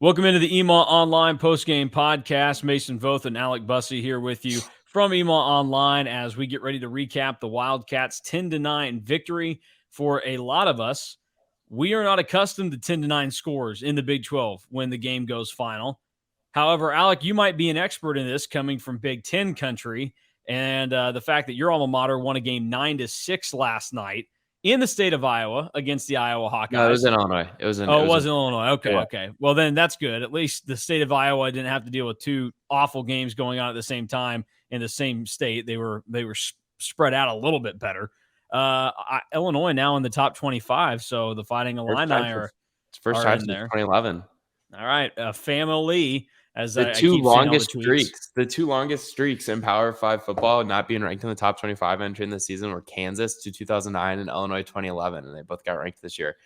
Welcome into the EMAW Online Postgame Podcast. Mason Voth and Alec Busse here with you from EMAW Online as we get ready to recap the Wildcats' 10-9 victory. For a lot of us, we are not accustomed to 10-9 scores in the Big 12 when the game goes final. However, Alec, you might be an expert in this coming from Big 10 country, and the fact that your alma mater won a game 9-6 last night in the state of Iowa against the Iowa Hawkeyes. No, it was in Illinois. It was in Illinois. Okay. Well, then that's good. At least the state of Iowa didn't have to deal with two awful games going on at the same time in the same state. They were spread out a little bit better. Illinois now in the top 25, so the Fighting Illini are first time since 2011. All right, family. As the two longest streaks in Power 5 football not being ranked in the top 25 entering the season were Kansas to 2009 and Illinois 2011, and they both got ranked this year.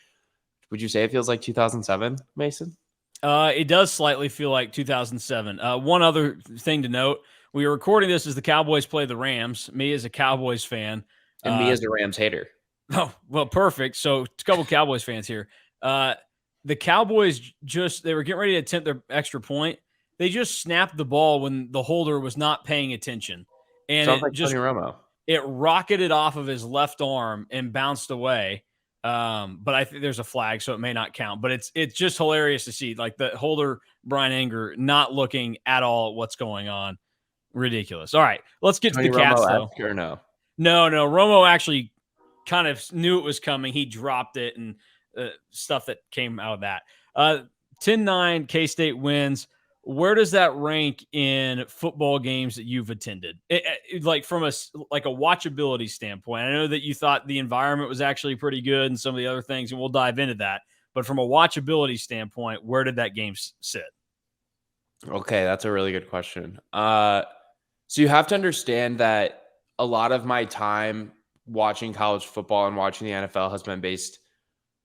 Would you say it feels like 2007, Mason? It does slightly feel like 2007. One other thing to note, we are recording this as the Cowboys play the Rams. Me as a Cowboys fan. And me as a Rams hater. Oh, well, perfect. So a couple Cowboys fans here. The Cowboys they were getting ready to attempt their extra point. They just snapped the ball when the holder was not paying attention. And sounds like Tony Romo. It rocketed off of his left arm and bounced away. But I think there's a flag, so it may not count. But it's just hilarious to see, like, the holder, Brian Anger, not looking at all at what's going on. Ridiculous. All right, let's get to the Cats, though. Or no? No. Romo actually kind of knew it was coming. He dropped it and stuff that came out of that. 10-9, K-State wins. Where does that rank in football games that you've attended? Like from a watchability standpoint, I know that you thought the environment was actually pretty good and some of the other things, and we'll dive into that. But from a watchability standpoint, where did that game sit? Okay, that's a really good question. So you have to understand that a lot of my time watching college football and watching the NFL has been based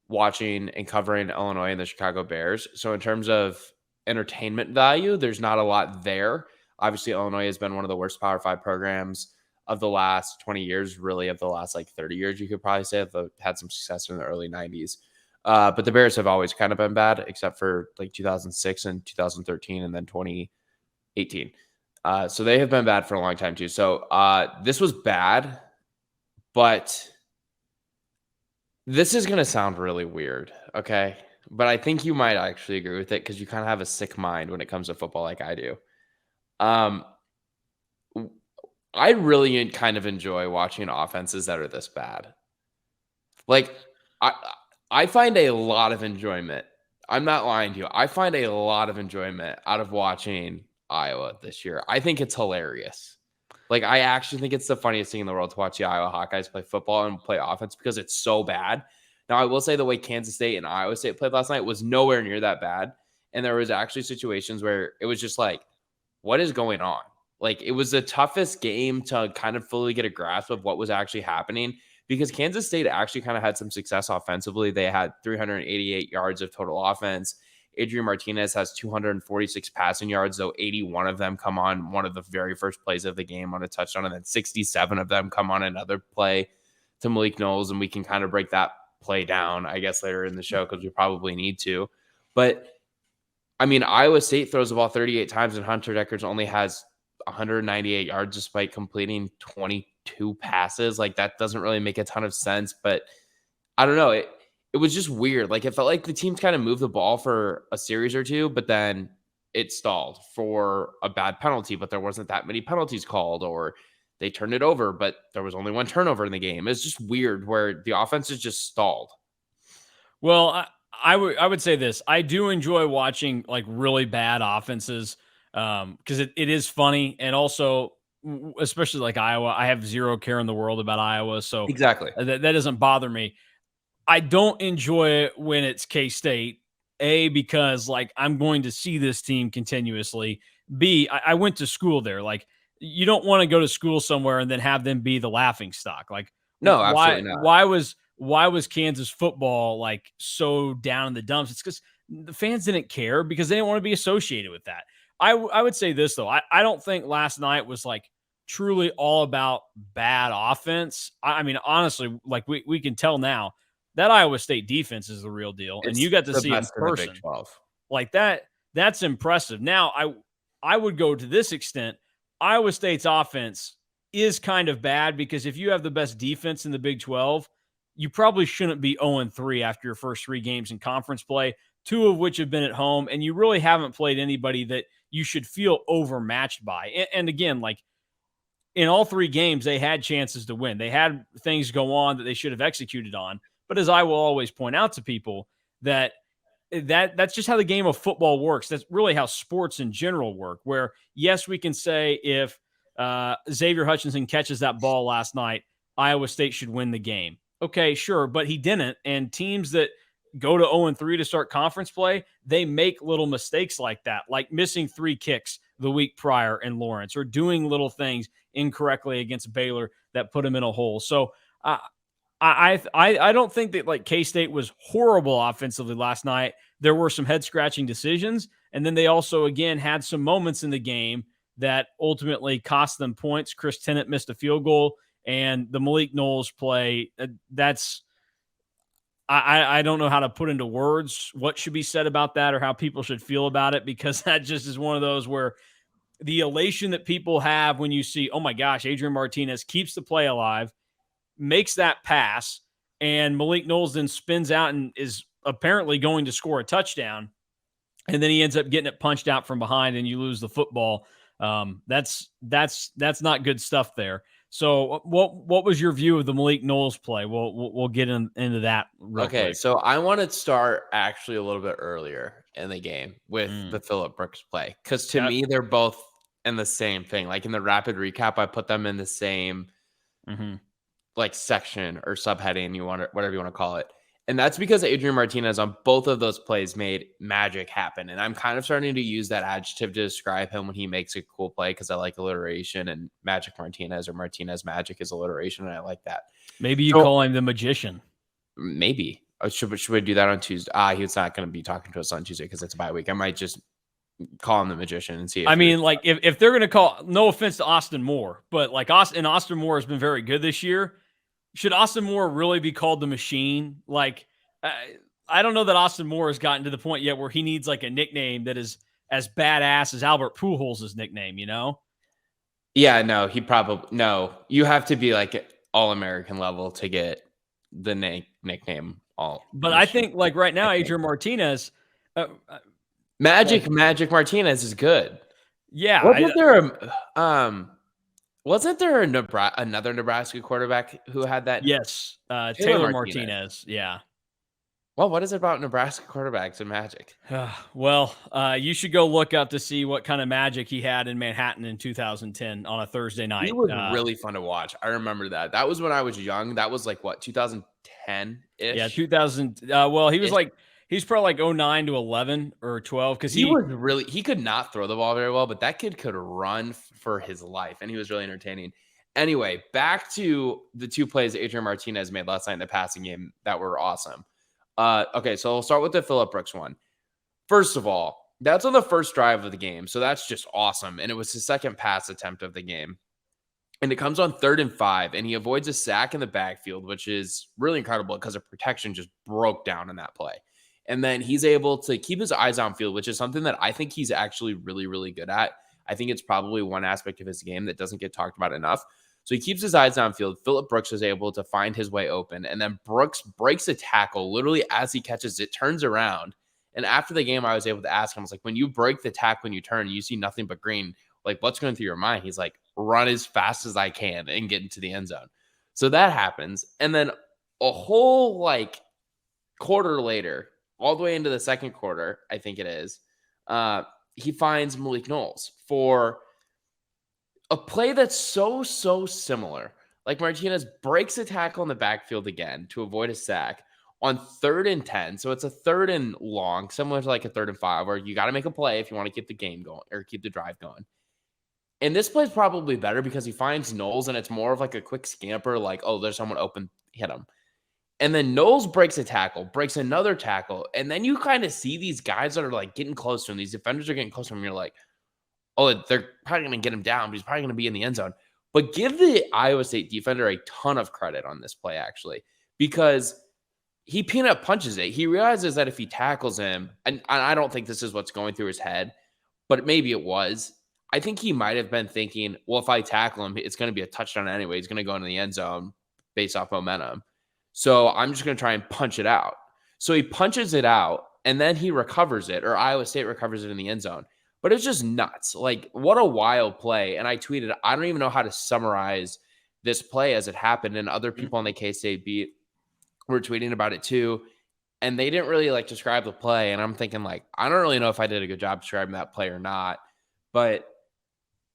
watching and covering Illinois and the Chicago Bears. So in terms of entertainment value, there's not a lot there. Obviously, Illinois has been one of the worst Power 5 programs of the last 20 years, really of the last 30 years, you could probably say. They've had some success in the early 90s. But the Bears have always kind of been bad, except for 2006 and 2013 and then 2018. So they have been bad for a long time too. So this was bad, but this is going to sound really weird, okay? But I think you might actually agree with it because you kind of have a sick mind when it comes to football like I do. I really kind of enjoy watching offenses that are this bad. I find a lot of enjoyment. I'm not lying to you. I find a lot of enjoyment out of watching Iowa this year. I think it's hilarious. I actually think it's the funniest thing in the world to watch the Iowa Hawkeyes play football and play offense because it's so bad. Now, I will say the way Kansas State and Iowa State played last night was nowhere near that bad. And there was actually situations where it was just what is going on? It was the toughest game to kind of fully get a grasp of what was actually happening because Kansas State actually kind of had some success offensively. They had 388 yards of total offense. Adrian Martinez has 246 passing yards, though 81 of them come on one of the very first plays of the game on a touchdown, and then 67 of them come on another play to Malik Knowles, and we can kind of break that play down, I guess, later in the show because we probably need to. But, I mean, Iowa State throws the ball 38 times, and Hunter Deckers only has 198 yards despite completing 22 passes. That doesn't really make a ton of sense, but I don't know. It was just weird. It felt like the teams kind of moved the ball for a series or two, but then it stalled for a bad penalty, but there wasn't that many penalties called, or they turned it over, but there was only one turnover in the game. It's just weird where the offense is just stalled. Well, I would say this. I do enjoy watching really bad offenses because it is funny, and also especially Iowa. I have zero care in the world about Iowa, so exactly that doesn't bother me. I don't enjoy it when it's K-State, A, because I'm going to see this team continuously. B, I went to school there. You don't want to go to school somewhere and then have them be the laughing stock. No, absolutely not. Why was Kansas football so down in the dumps? It's because the fans didn't care because they didn't want to be associated with that. I would say this though. I don't think last night was truly all about bad offense. I mean, honestly, we can tell now that Iowa State defense is the real deal, and you got to see it in person. That's impressive. Now, I would go to this extent. Iowa State's offense is kind of bad because if you have the best defense in the Big 12, you probably shouldn't be 0-3 after your first 3 games in conference play, 2 of which have been at home, and you really haven't played anybody that you should feel overmatched by. And again, like in all 3 games, they had chances to win. They had things go on that they should have executed on. But as I will always point out to people, that's just how the game of football works. That's really how sports in general work, where yes, we can say if Xavier Hutchinson catches that ball last night, Iowa State should win the game. Okay, sure, but he didn't. And teams that go to 0-3 to start conference play, they make little mistakes like that, like missing 3 kicks the week prior in Lawrence, or doing little things incorrectly against Baylor that put him in a hole. So I don't think that like K-State was horrible offensively last night. There were some head-scratching decisions, and then they also, again, had some moments in the game that ultimately cost them points. Chris Tennant missed a field goal, and the Malik Knowles play, I don't know how to put into words what should be said about that or how people should feel about it, because that just is one of those where the elation that people have when you see, oh my gosh, Adrian Martinez keeps the play alive, makes that pass, and Malik Knowles then spins out and is apparently going to score a touchdown, and then he ends up getting it punched out from behind, and you lose the football. That's not good stuff there. So what was your view of the Malik Knowles play? We'll get into that real quick. So I want to start actually a little bit earlier in the game with the Phillip Brooks play, because to me they're both in the same thing. Like in the rapid recap, I put them in the same like section or subheading, whatever you want to call it. And that's because Adrian Martinez on both of those plays made magic happen. And I'm kind of starting to use that adjective to describe him when he makes a cool play, because I like alliteration, and Magic Martinez or Martinez Magic is alliteration, and I like that. Maybe you call him the magician. Maybe. Should we do that on Tuesday? He's not going to be talking to us on Tuesday because it's a bye week. I might just call him the magician and see. If they're going to call, no offense to Austin Moore, but like Austin Moore has been very good this year. Should Austin Moore really be called the machine? Like, I don't know that Austin Moore has gotten to the point yet where he needs like a nickname that is as badass as Albert Pujols' nickname, you know? Yeah, no, you have to be like All-American level to get the nickname all. But I think like right now, Adrian Martinez, Magic Martinez is good. Yeah. Wasn't there another Nebraska quarterback who had that? Yes. Taylor Martinez. Yeah. Well, what is it about Nebraska quarterbacks and magic? Well, you should go look up to see what kind of magic he had in Manhattan in 2010 on a Thursday night. He was really fun to watch. I remember that. That was when I was young. That was like what, 2010-ish? Yeah, 2000. Well, he was like, he's probably like 09 to 11 or 12, because he could not throw the ball very well, but that kid could run for his life, and he was really entertaining. Anyway, back to the 2 plays Adrian Martinez made last night in the passing game that were awesome. Okay, so we'll start with the Phillip Brooks one. First of all, that's on the first drive of the game, so that's just awesome, and it was his second pass attempt of the game. And it comes on 3rd and 5, and he avoids a sack in the backfield, which is really incredible because the protection just broke down in that play. And then he's able to keep his eyes on field, which is something that I think he's actually really, really good at. I think it's probably one aspect of his game that doesn't get talked about enough. So he keeps his eyes downfield. Phillip Brooks is able to find his way open, and then Brooks breaks a tackle literally as he catches it, turns around. And after the game, I was able to ask him, I was like, when you break the tackle, when you turn, you see nothing but green, like what's going through your mind? He's like, run as fast as I can and get into the end zone. So that happens. And then a whole like quarter later, all the way into the second quarter, I think it is, he finds Malik Knowles for a play that's so similar. Like Martinez breaks a tackle in the backfield again to avoid a sack on 3rd and 10. So it's a 3rd and long, similar to like a 3rd and 5, where you got to make a play if you want to keep the game going or keep the drive going. And this play is probably better because he finds Knowles, and it's more of like a quick scamper, like, oh, there's someone open, hit him. And then Knowles breaks a tackle, breaks another tackle, and then you kind of see these guys that are like getting close to him. These defenders are getting close to him. And you're like, oh, they're probably going to get him down, but he's probably going to be in the end zone. But give the Iowa State defender a ton of credit on this play, actually, because he peanut punches it. He realizes that if he tackles him, and I don't think this is what's going through his head, but maybe it was. I think he might have been thinking, well, if I tackle him, it's going to be a touchdown anyway. He's going to go into the end zone based off momentum. So I'm just going to try and punch it out. So he punches it out, and then he recovers it, or Iowa State recovers it in the end zone. But it's just nuts. Like, what a wild play. And I tweeted, I don't even know how to summarize this play as it happened. And other people on the K-State beat were tweeting about it too. And they didn't really like describe the play. And I'm thinking, like, I don't really know if I did a good job describing that play or not. But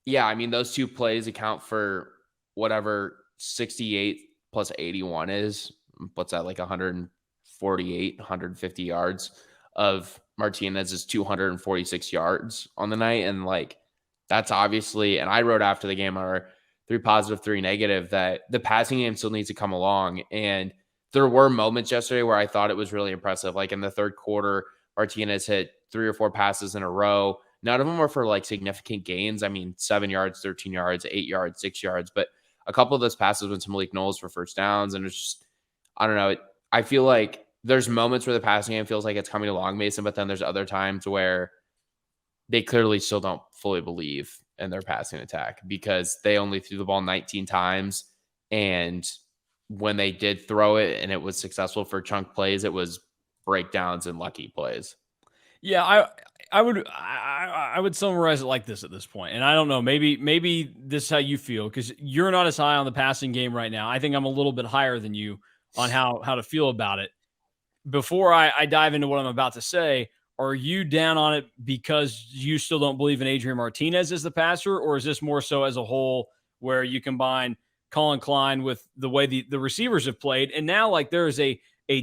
yeah, I mean, those two plays account for whatever 68 plus 81 is. What's that, like 148, 150 yards of Martinez's 246 yards on the night. And like, that's obviously, and I wrote after the game, our 3 positive, 3 negative, that the passing game still needs to come along. And there were moments yesterday where I thought it was really impressive. Like in the third quarter, Martinez hit 3 or 4 passes in a row. None of them were for like significant gains. I mean, 7 yards, 13 yards, 8 yards, 6 yards. But a couple of those passes went to Malik Knowles for first downs. And it's just, I don't know. I feel like there's moments where the passing game feels like it's coming along, Mason, but then there's other times where they clearly still don't fully believe in their passing attack because they only threw the ball 19 times. And when they did throw it and it was successful for chunk plays, it was breakdowns and lucky plays. Yeah, I would summarize it like this at this point. And I don't know, maybe this is how you feel because you're not as high on the passing game right now. I think I'm a little bit higher than you on how to feel about it. Before I dive into what I'm about to say, are you down on it because you still don't believe in Adrian Martinez as the passer, or is this more so as a whole where you combine Colin Klein with the way the receivers have played, and now like there is a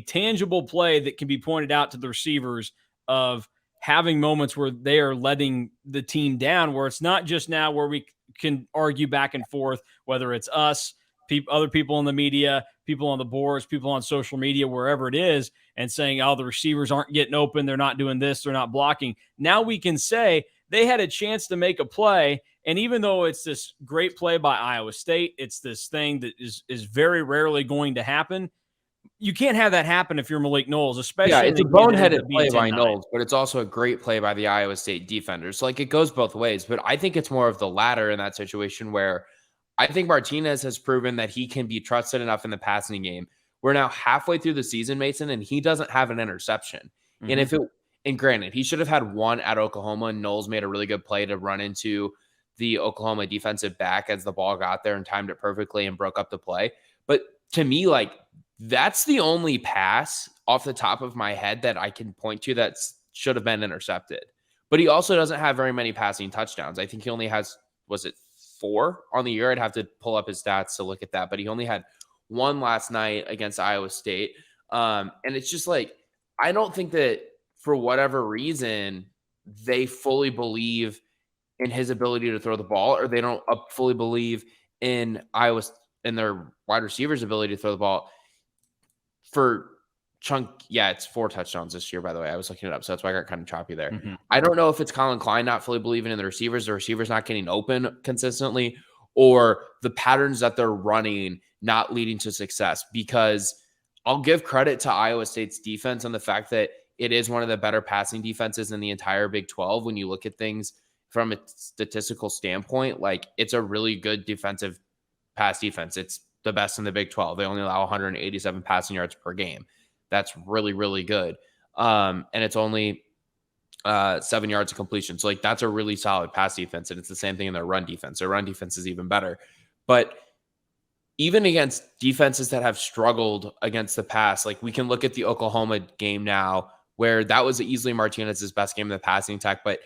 tangible play that can be pointed out to the receivers of having moments where they are letting the team down, where it's not just now where we can argue back and forth, whether it's us, other people in the media, people on the boards, people on social media, wherever it is, and saying, oh, the receivers aren't getting open, they're not doing this, they're not blocking. Now we can say they had a chance to make a play, and even though it's this great play by Iowa State, it's this thing that is very rarely going to happen. You can't have that happen if you're Malik Knowles, especially. Yeah, it's a boneheaded play by Knowles, but it's also a great play by the Iowa State defenders. Like, it goes both ways, but I think it's more of the latter in that situation where I think Martinez has proven that he can be trusted enough in the passing game. We're now halfway through the season, Mason, and he doesn't have an interception. Mm-hmm. And granted, he should have had one at Oklahoma, and Knowles made a really good play to run into the Oklahoma defensive back as the ball got there and timed it perfectly and broke up the play. But to me, like, that's the only pass off the top of my head that I can point to that should have been intercepted. But he also doesn't have very many passing touchdowns. I think he only has, was it 4 on the year? I'd have to pull up his stats to look at that. But he only had 1 last night against Iowa State. And it's just like, I don't think that for whatever reason, they fully believe in his ability to throw the ball, or they don't fully believe in their wide receivers' ability to throw the ball. For chunk, yeah, it's 4 touchdowns this year, by the way. I was looking it up, so that's why I got kind of choppy there. Mm-hmm. I don't know if it's Colin Klein not fully believing in the receivers not getting open consistently, or the patterns that they're running not leading to success. Because I'll give credit to Iowa State's defense on the fact that it is one of the better passing defenses in the entire Big 12 when you look at things from a statistical standpoint. Like, it's a really good defensive pass defense. It's the best in the Big 12. They only allow 187 passing yards per game. That's really, really good. And it's only 7 yards of completion. So, like, that's a really solid pass defense. And it's the same thing in their run defense. Their run defense is even better. But even against defenses that have struggled against the pass, like, we can look at the Oklahoma game now, where that was easily Martinez's best game in the passing attack. But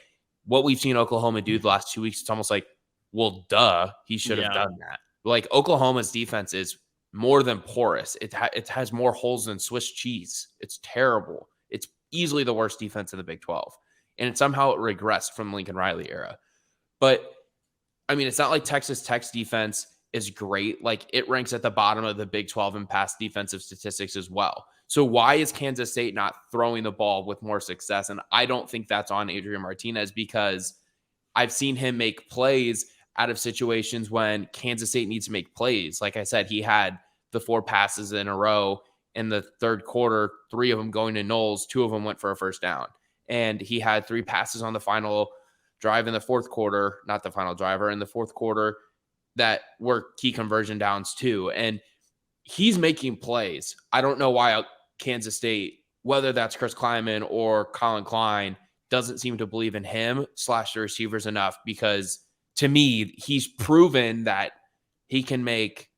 what we've seen Oklahoma do the last 2 weeks, it's almost like, well, duh, he should have done that. Like, Oklahoma's defense is more than porous. It has more holes than Swiss cheese. It's terrible. It's easily the worst defense in the Big 12. And somehow it regressed from the Lincoln Riley era. But, I mean, it's not like Texas Tech's defense is great. Like, it ranks at the bottom of the Big 12 in pass defensive statistics as well. So why is Kansas State not throwing the ball with more success? And I don't think that's on Adrian Martinez, because I've seen him make plays out of situations when Kansas State needs to make plays. Like I said, he had the 4 passes in a row in the third quarter, 3 of them going to Knowles, 2 of them went for a first down. And he had 3 passes on the final drive in the fourth quarter, not the final driver in the fourth quarter, that were key conversion downs too. And he's making plays. I don't know why Kansas State, whether that's Chris Kleiman or Colin Klein, doesn't seem to believe in him / the receivers enough, because to me, he's proven that he can make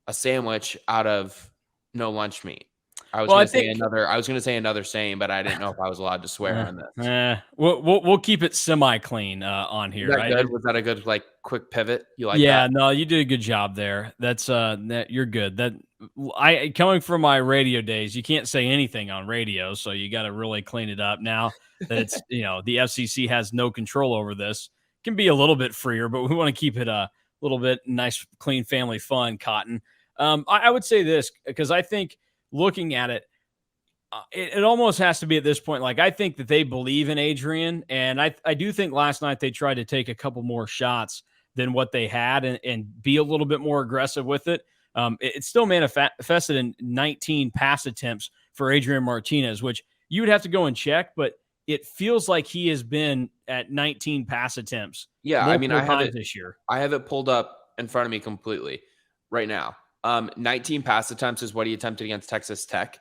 a sandwich out of no lunch meat. I was going to say another saying, but I didn't know if I was allowed to swear on this. We'll keep it semi-clean on here. Was that good? Was that a good quick pivot? You like that? Yeah, no, you did a good job there. That's you're good. That I coming from my radio days, you can't say anything on radio, so you got to really clean it up. Now that it's the FCC has no control over this, it can be a little bit freer, but we want to keep it a little bit nice, clean, family fun. Cotton. I would say this, because I think looking at it, it almost has to be at this point. Like, I think that they believe in Adrian, and I do think last night they tried to take a couple more shots than what they had and be a little bit more aggressive with it. It still manifested in 19 pass attempts for Adrian Martinez, which you would have to go and check, but it feels like he has been at 19 pass attempts. Yeah, I mean, I have it this year. I have it pulled up in front of me completely right now. 19 pass attempts is what he attempted against Texas Tech,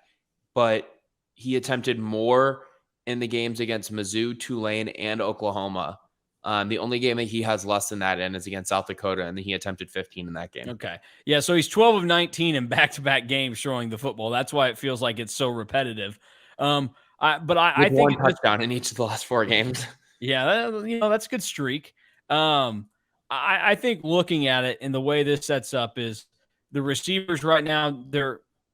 but he attempted more in the games against Mizzou, Tulane, and Oklahoma. The only game that he has less than that in is against South Dakota, and he attempted 15 in that game. Okay. Yeah, so he's 12 of 19 in back-to-back games throwing the football. That's why it feels like it's so repetitive. I think one touchdown in each of the last 4 games. Yeah, that's a good streak. I think looking at it and the way this sets up is the receivers right now,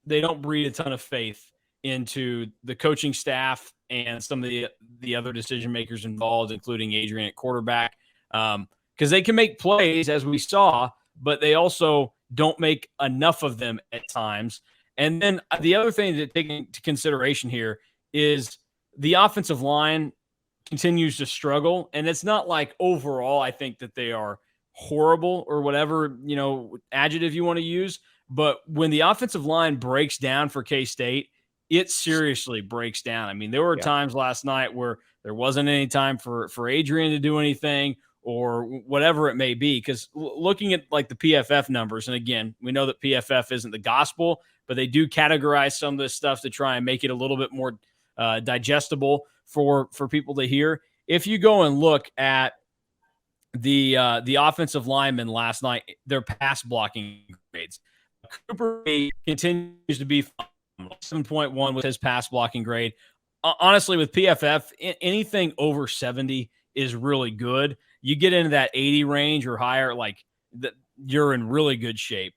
they don't breed a ton of faith into the coaching staff and some of the other decision makers involved, including Adrian at quarterback, because they can make plays, as we saw, but they also don't make enough of them at times. And then the other thing to take into consideration here is the offensive line continues to struggle, and it's not like overall I think that they are horrible or whatever adjective you want to use, but when the offensive line breaks down for K-State, it seriously breaks down. I mean, there were times last night where there wasn't any time for Adrian to do anything or whatever it may be, because looking at like the PFF numbers, and again, we know that PFF isn't the gospel, but they do categorize some of this stuff to try and make it a little bit more digestible for people to hear. If you go and look at the offensive linemen last night, their pass blocking grades, Cooper continues to be 7.1 with his pass blocking grade. Honestly, with PFF, anything over 70 is really good. You get into that 80 range or higher, you're in really good shape.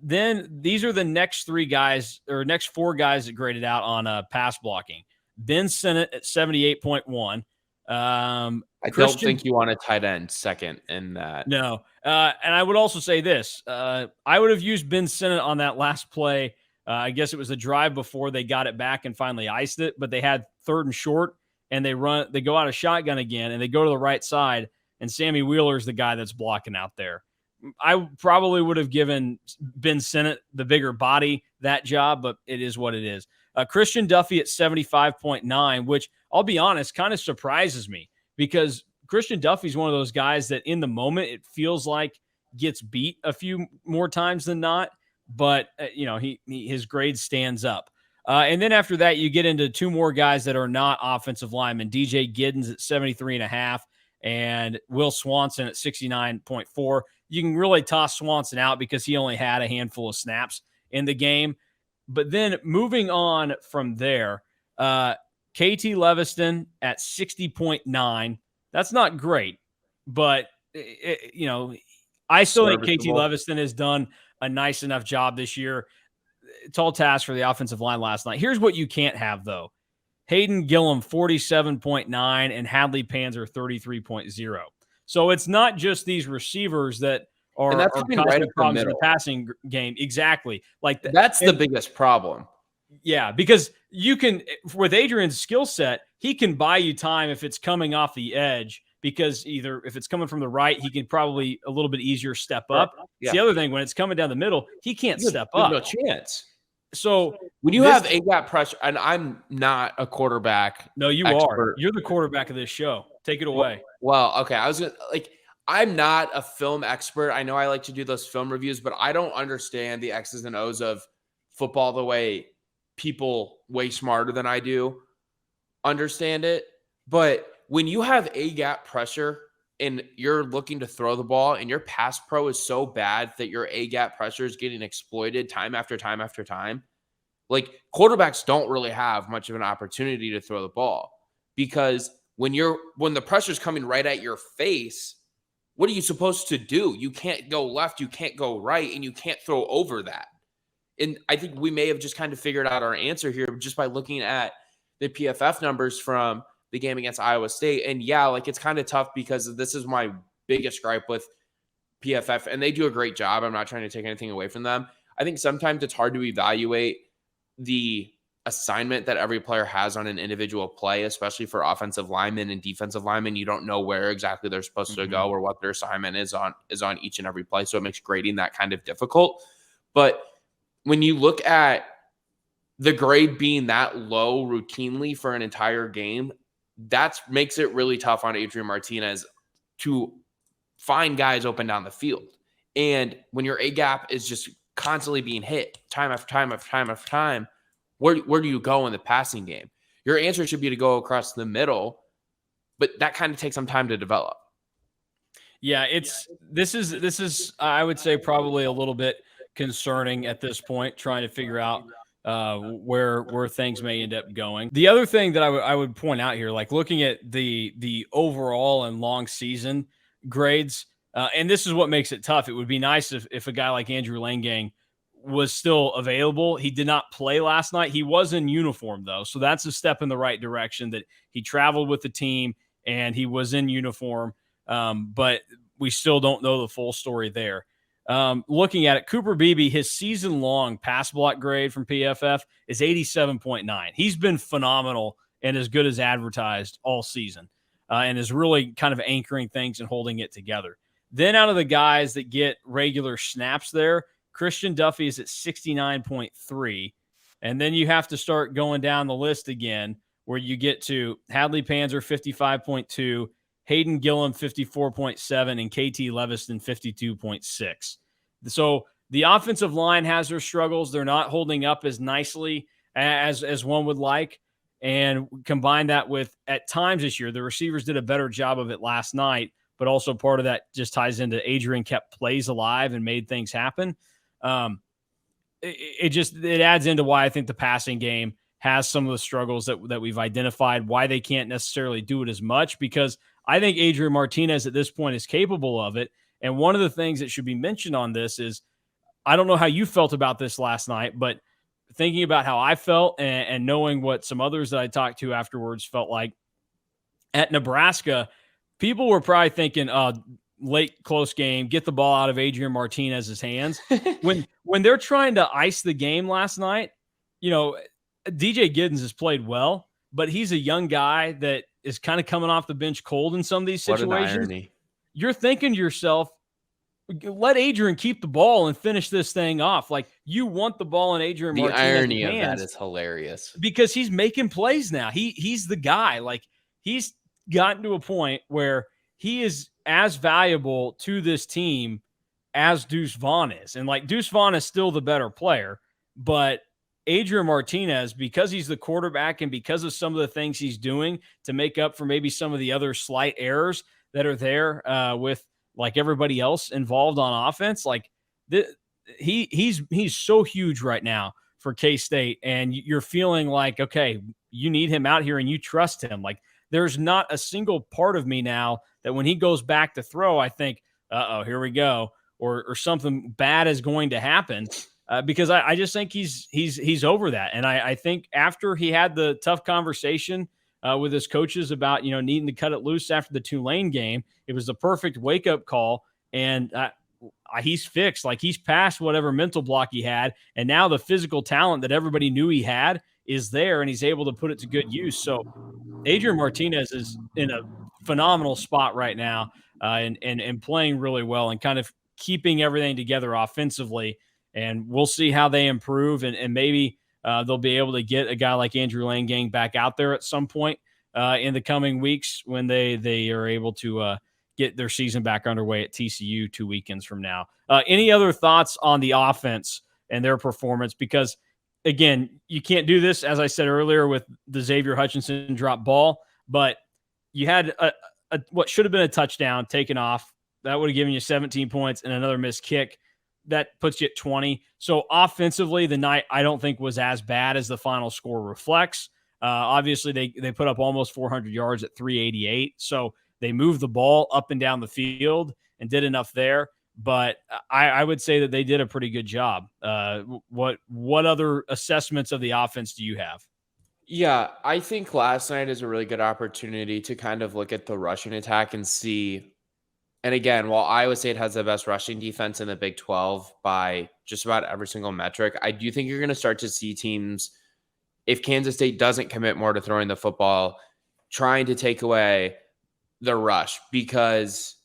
Then these are the next 4 guys that graded out on pass blocking. Ben Sinnott at 78.1. I don't think you want a tight end second in that. No. And I would also say this. I would have used Ben Sinnott on that last play. I guess it was the drive before they got it back and finally iced it, but they had 3rd and short, and they go out of shotgun again, and they go to the right side, and Sammy Wheeler's the guy that's blocking out there. I probably would have given Ben Sinnott, the bigger body, that job, but it is what it is. Christian Duffy at 75.9, which I'll be honest, kind of surprises me, because Christian Duffy's one of those guys that in the moment it feels like gets beat a few more times than not, but his grade stands up. And then after that, you get into 2 more guys that are not offensive linemen. DJ Giddens at 73.5 and Will Swanson at 69.4. You can really toss Swanson out because he only had a handful of snaps in the game. But then moving on from there, KT Leviston at 60.9. That's not great, but I still think KT Leviston has done a nice enough job this year. Tall task for the offensive line last night. Here's what you can't have, though. Hayden Gillum, 47.9, and Hadley Panzer, 33.0. So it's not just these receivers that are causing problems in the passing game. Exactly. That's the biggest problem. Yeah, because you can, with Adrian's skill set, he can buy you time if it's coming off the edge, because either if it's coming from the right, he can probably a little bit easier step up. Yeah. It's the other thing, when it's coming down the middle, he can't step up. No chance. So when you have A gap pressure, and I'm not a quarterback. No, you expert. are. You're the quarterback of this show. Take it away. Well, okay. I was gonna, like, I'm not a film expert. I know I like to do those film reviews, but I don't understand the X's and O's of football the way people way smarter than I do understand it. But when you have A gap pressure and you're looking to throw the ball and your pass pro is so bad that your A gap pressure is getting exploited time after time after time, like, quarterbacks don't really have much of an opportunity to throw the ball, because when the pressure's coming right at your face, what are you supposed to do? You can't go left, you can't go right, and you can't throw over that. And I think we may have just kind of figured out our answer here just by looking at the PFF numbers from the game against Iowa State. And yeah, like, it's kind of tough because this is my biggest gripe with PFF, and they do a great job. I'm not trying to take anything away from them. I think sometimes it's hard to evaluate the assignment that every player has on an individual play, especially for offensive linemen and defensive linemen. You don't know where exactly they're supposed to go or what their assignment is on each and every play. So it makes grading that kind of difficult. But when you look at the grade being that low routinely for an entire game, that makes it really tough on Adrian Martinez to find guys open down the field. And when your A gap is just constantly being hit time after time after time after time, where do you go in the passing game? Your answer should be to go across the middle, but that kind of takes some time to develop. Yeah, this is I would say probably a little bit concerning at this point, trying to figure out where things may end up going. The other thing that I would point out here, like looking at the overall and long season grades, and this is what makes it tough. It would be nice if a guy like Andrew Langang was still available. He did not play last night. He was in uniform though, so that's a step in the right direction, that he traveled with the team and he was in uniform. But we still don't know the full story there. Looking at it, Cooper Beebe, his season-long pass block grade from PFF is 87.9. He's been phenomenal and as good as advertised all season, and is really kind of anchoring things and holding it together. Then out of the guys that get regular snaps there, Christian Duffy is at 69.3. And then you have to start going down the list again, where you get to Hadley Panzer 55.2, Hayden Gillum 54.7, and KT Leviston 52.6. So the offensive line has their struggles. They're not holding up as nicely as one would like. And combine that with, at times this year, the receivers did a better job of it last night, but also part of that just ties into Adrian kept plays alive and made things happen. It adds into why I think the passing game has some of the struggles that we've identified, why they can't necessarily do it as much, because I think Adrian Martinez at this point is capable of it. And one of the things that should be mentioned on this is, I don't know how you felt about this last night, but thinking about how I felt and knowing what some others that I talked to afterwards felt like at Nebraska, people were probably thinking, late close game, get the ball out of Adrian Martinez's hands. when they're trying to ice the game last night, DJ Giddens has played well, but he's a young guy that is kind of coming off the bench cold in some of these situations. What an irony. You're thinking to yourself, let Adrian keep the ball and finish this thing off. Like, you want the ball in Adrian Martinez's hands. The irony of that is hilarious. Because he's making plays now. He's the guy. Like, he's gotten to a point where he is as valuable to this team as Deuce Vaughn is. And like, Deuce Vaughn is still the better player, but Adrian Martinez, because he's the quarterback and because of some of the things he's doing to make up for maybe some of the other slight errors that are there with like everybody else involved on offense, like he's so huge right now for K-State, and you're feeling like, okay, you need him out here and you trust him. Like, there's not a single part of me now that when he goes back to throw, I think, here we go, or something bad is going to happen. Because I just think he's over that. And I think after he had the tough conversation with his coaches about, needing to cut it loose after the Tulane game, it was the perfect wake-up call. And he's fixed. Like, he's past whatever mental block he had. And now the physical talent that everybody knew he had is there, and he's able to put it to good use. So Adrian Martinez is in a phenomenal spot right now, and playing really well and kind of keeping everything together offensively. and we'll see how they improve, and maybe they'll be able to get a guy like Andrew Langang back out there at some point in the coming weeks when they are able to get their season back underway at TCU 2 weekends from now. Any other thoughts on the offense and their performance? Because, again, you can't do this, as I said earlier, with the Xavier Hutchinson drop ball, but you had what should have been a touchdown taken off. That would have given you 17 points and another missed kick. That puts you at 20. So offensively, the night I don't think was as bad as the final score reflects. Obviously, they put up almost 400 yards at 388. So they moved the ball up and down the field and did enough there. But I would say that they did a pretty good job. What other assessments of the offense do you have? Yeah, I think last night is a really good opportunity to kind of look at the rushing attack and see. And again, while Iowa State has the best rushing defense in the Big 12 by just about every single metric, I do think you're going to start to see teams, if Kansas State doesn't commit more to throwing the football, trying to take away the rush, because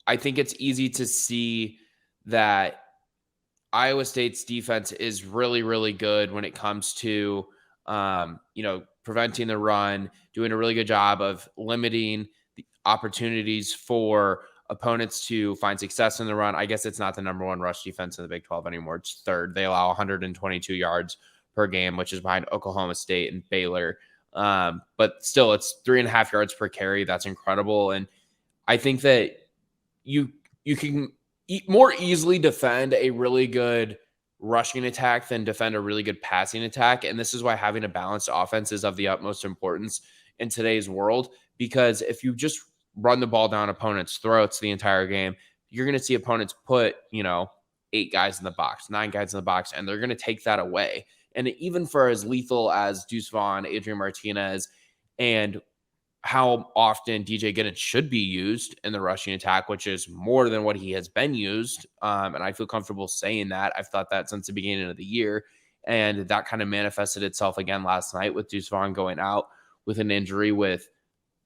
I think it's easy to see that Iowa State's defense is really, really good when it comes to, preventing the run, doing a really good job of limiting the opportunities for opponents to find success in the run. I guess it's not the number one rush defense in the Big 12 anymore. It's third. They allow 122 yards per game, which is behind Oklahoma State and Baylor. But still, it's 3.5 yards per carry. That's incredible. And I think that you can more easily defend a really good rushing attack than defend a really good passing attack. And this is why having a balanced offense is of the utmost importance in today's world, because if you just run the ball down opponents' throats the entire game, you're going to see opponents put, 8 guys in the box, 9 guys in the box, and they're going to take that away. And even for as lethal as Deuce Vaughn, Adrian Martinez, and how often DJ Giddens should be used in the rushing attack, which is more than what he has been used. And I feel comfortable saying that. I've thought that since the beginning of the year. And that kind of manifested itself again last night with Deuce Vaughn going out with an injury, with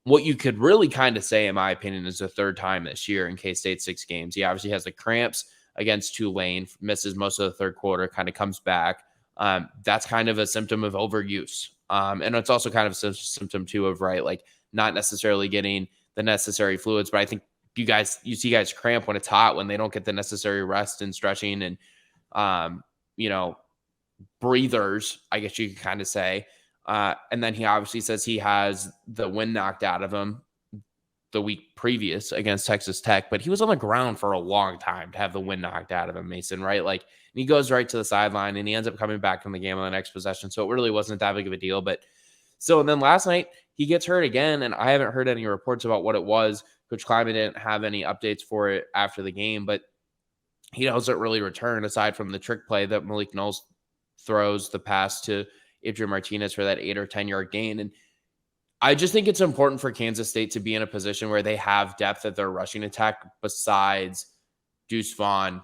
what you could really kind of say, in my opinion, is the third time this year in K-State's 6 games. He obviously has the cramps against Tulane, misses most of the third quarter, kind of comes back. That's kind of a symptom of overuse. And it's also kind of a symptom too of, not necessarily getting the necessary fluids. But I think you see guys cramp when it's hot, when they don't get the necessary rest and stretching and, breathers, I guess you could kind of say. And then he obviously says he has the wind knocked out of him the week previous against Texas Tech, but he was on the ground for a long time to have the wind knocked out of him, Mason, right? And he goes right to the sideline and he ends up coming back from the game on the next possession. So it really wasn't that big of a deal. But so, and then last night he gets hurt again, and I haven't heard any reports about what it was. Coach Kleiman didn't have any updates for it after the game, but he doesn't really return aside from the trick play that Malik Knowles throws the pass to Adrian Martinez for that 8 or 10 yard gain. And I just think it's important for Kansas State to be in a position where they have depth at their rushing attack besides Deuce Vaughn,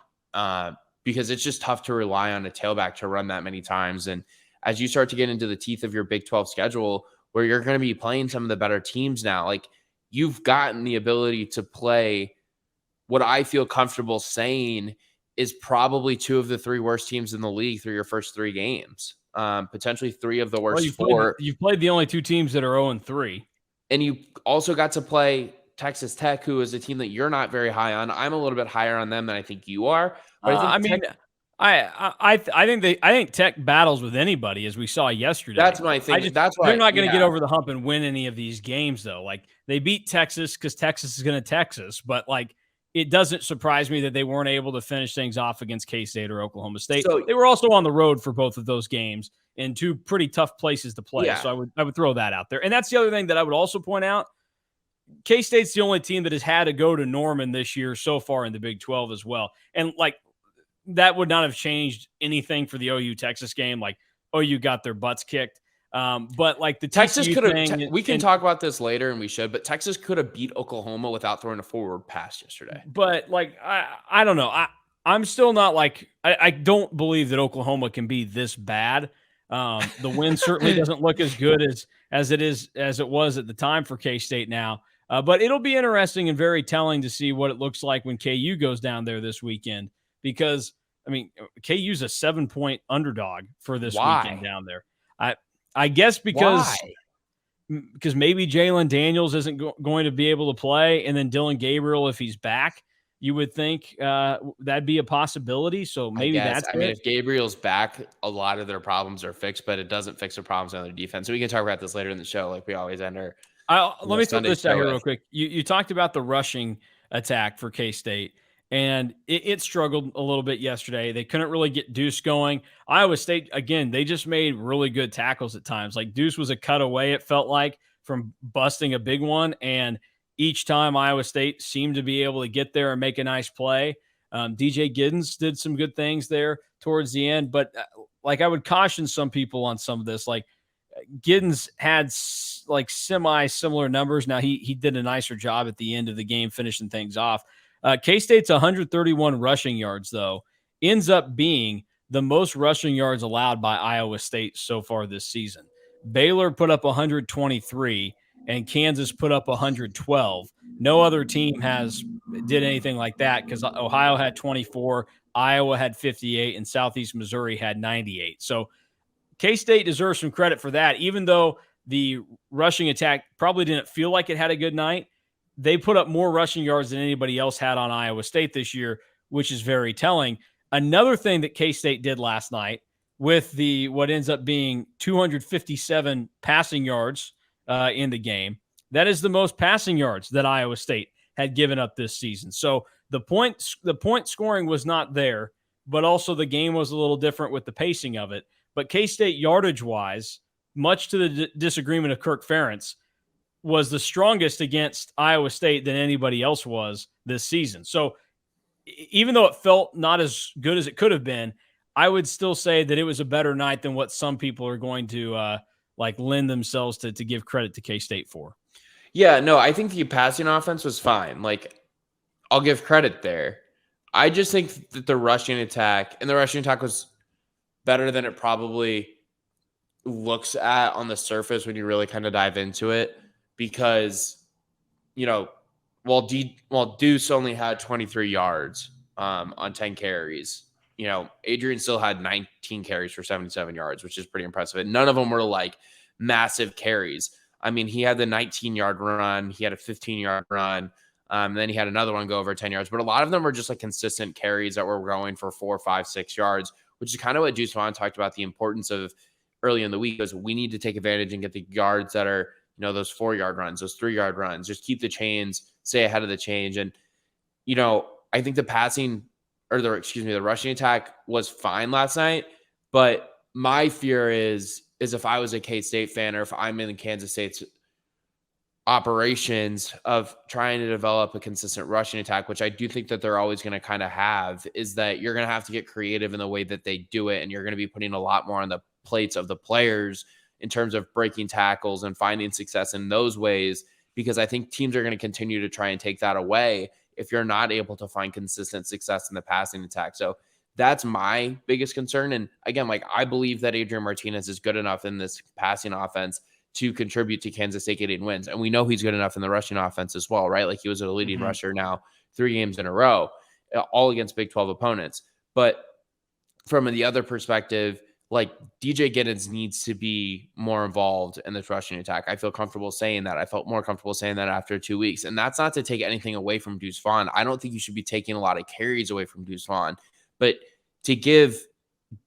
because it's just tough to rely on a tailback to run that many times. And as you start to get into the teeth of your Big 12 schedule, where you're going to be playing some of the better teams now, you've gotten the ability to play what I feel comfortable saying is probably 2 of the 3 worst teams in the league through your first 3 games. Potentially 3 of the worst 4. You've played the only 2 teams that are 0-3. And you also got to play Texas Tech, who is a team that you're not very high on. I'm a little bit higher on them than I think you are. But I think Tech battles with anybody, as we saw yesterday. That's my thing. That's why they're not going to get over the hump and win any of these games, though. They beat Texas because Texas is going to Texas, but it doesn't surprise me that they weren't able to finish things off against K-State or Oklahoma State. So, they were also on the road for both of those games in 2 pretty tough places to play. Yeah. So I would throw that out there. And that's the other thing that I would also point out. K-State's the only team that has had to go to Norman this year so far in the Big 12 as well. And that would not have changed anything for the OU Texas game. OU got their butts kicked. But the Texas could have, we can talk about this later and we should, but Texas could have beat Oklahoma without throwing a forward pass yesterday. But I don't know. I'm still not I don't believe that Oklahoma can be this bad. The win certainly doesn't look as good as it was at the time for K-State now. But it'll be interesting and very telling to see what it looks like when KU goes down there this weekend, because I mean, KU's a 7-point underdog for this weekend Why? down there. I guess Why? because maybe Jalen Daniels isn't going to be able to play, and then Dylan Gabriel, if he's back, you would think that'd be a possibility. So maybe that's I mean, it. if Gabriel's back, a lot of their problems are fixed, but it doesn't fix the problems on their defense. So we can talk about this later in the show, like we always end our Let me throw Sunday this out show here with. real quick. You talked about the rushing attack for K-State, and it struggled a little bit yesterday. They couldn't really get Deuce going. Iowa State, again, they just made really good tackles at times. Like Deuce was a cutaway, it felt like, from busting a big one, and each time Iowa State seemed to be able to get there and make a nice play. DJ Giddens did some good things there towards the end, but like I would caution some people on some of this. Like Giddens had like semi-similar numbers. Now he did a nicer job at the end of the game finishing things off. K-State's 131 rushing yards, though, ends up being the most rushing yards allowed by Iowa State so far this season. Baylor put up 123 and Kansas put up 112. No other team did anything like that because Ohio had 24, Iowa had 58, and Southeast Missouri had 98. So K-State deserves some credit for that, even though the rushing attack probably didn't feel like it had a good night. They put up more rushing yards than anybody else had on Iowa State this year, which is very telling. Another thing that K-State did last night with what ends up being 257 passing yards in the game, that is the most passing yards that Iowa State had given up this season. So the point scoring was not there, but also the game was a little different with the pacing of it. But K-State yardage-wise, much to the disagreement of Kirk Ferentz, was the strongest against Iowa State than anybody else was this season. So even though it felt not as good as it could have been, I would still say that it was a better night than what some people are going to lend themselves to give credit to K-State for. Yeah, no, I think the passing offense was fine. Like, I'll give credit there. I just think that the rushing attack was better than it probably looks at on the surface when you really kind of dive into it, because, while Deuce only had 23 yards on 10 carries, Adrian still had 19 carries for 77 yards, which is pretty impressive. And none of them were like massive carries. I mean, he had the 19-yard run, he had a 15-yard run, then he had another one go over 10 yards, but a lot of them were just like consistent carries that were going for 4, 5, 6 yards, which is kind of what Deuce Vaughn talked about the importance of early in the week, is we need to take advantage and get the yards that are, those 4-yard runs, those 3-yard runs, just keep the chains, stay ahead of the change. And, I think the rushing attack was fine last night, but my fear is if I was a K-State fan, or if I'm in Kansas State's operations of trying to develop a consistent rushing attack, which I do think that they're always going to kind of have, is that you're going to have to get creative in the way that they do it. And you're going to be putting a lot more on the plates of the players in terms of breaking tackles and finding success in those ways, because I think teams are going to continue to try and take that away if you're not able to find consistent success in the passing attack. So that's my biggest concern. And again, I believe that Adrian Martinez is good enough in this passing offense to contribute to Kansas State getting wins. And we know he's good enough in the rushing offense as well, right? Like, he was a leading rusher now 3 games in a row, all against Big 12 opponents. But from the other perspective, DJ Giddens needs to be more involved in this rushing attack. I feel comfortable saying that. I felt more comfortable saying that after 2 weeks. And that's not to take anything away from Deuce Vaughn. I don't think you should be taking a lot of carries away from Deuce Vaughn. But to give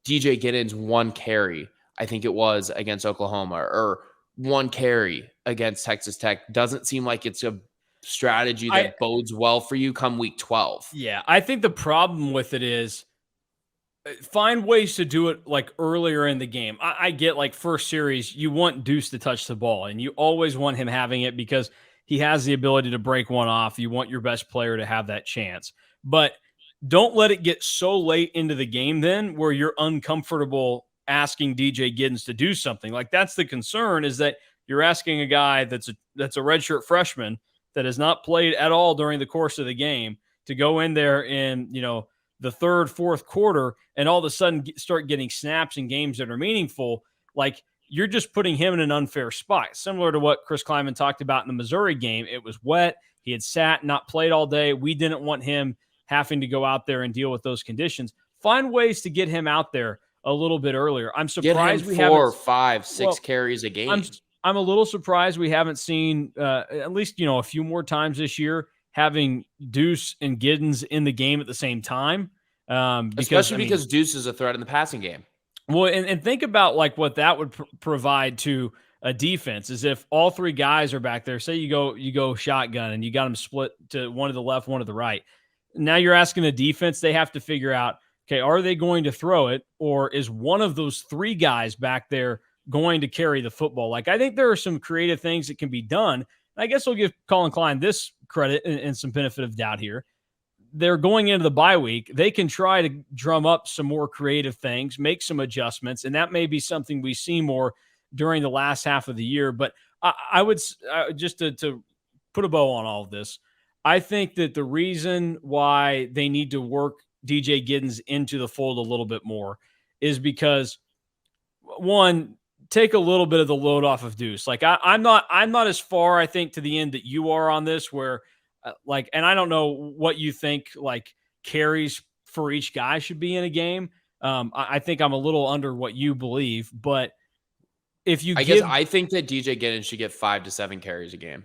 DJ Giddens 1 carry, I think it was against Oklahoma, or 1 carry against Texas Tech, doesn't seem like it's a strategy that bodes well for you come week 12. Yeah, I think the problem with it is find ways to do it earlier in the game. I get first series, you want Deuce to touch the ball, and you always want him having it because he has the ability to break one off. You want your best player to have that chance. But don't let it get so late into the game then where you're uncomfortable asking DJ Giddens to do something. That's the concern, is that you're asking a guy that's a redshirt freshman that has not played at all during the course of the game to go in there in, the third, fourth quarter, and all of a sudden start getting snaps in games that are meaningful. You're just putting him in an unfair spot, similar to what Chris Kleiman talked about in the Missouri game. It was wet. He had sat, not played all day. We didn't want him having to go out there and deal with those conditions. find ways to get him out there a little bit earlier. I'm Get him surprised we 4, haven't. 5, 6 Well, carries a game. I'm a little surprised we haven't seen at least a few more times this year having Deuce and Giddens in the game at the same time. Especially because Deuce is a threat in the passing game. Well, and think about like what that would provide to a defense is if all three guys are back there. Say you go shotgun and you got them split to one to the left, one to the right. Now you're asking the defense, they have to figure out, okay, are they going to throw it, or is one of those three guys back there going to carry the football? Like, I think there are some creative things that can be done. I guess I'll give Colin Klein this credit and some benefit of doubt here. They're going into the bye week. They can try to drum up some more creative things, make some adjustments, and that may be something we see more during the last half of the year. But I would just to put a bow on all of this, I think that the reason why they need to work DJ Giddens into the fold a little bit more is because, one, take a little bit of the load off of Deuce. Like I'm not as far, I think, to the end that you are on this, where and I don't know what you think like carries for each guy should be in a game. I think I'm a little under what you believe, but if you I think that DJ Giddens should get 5 to 7 carries a game.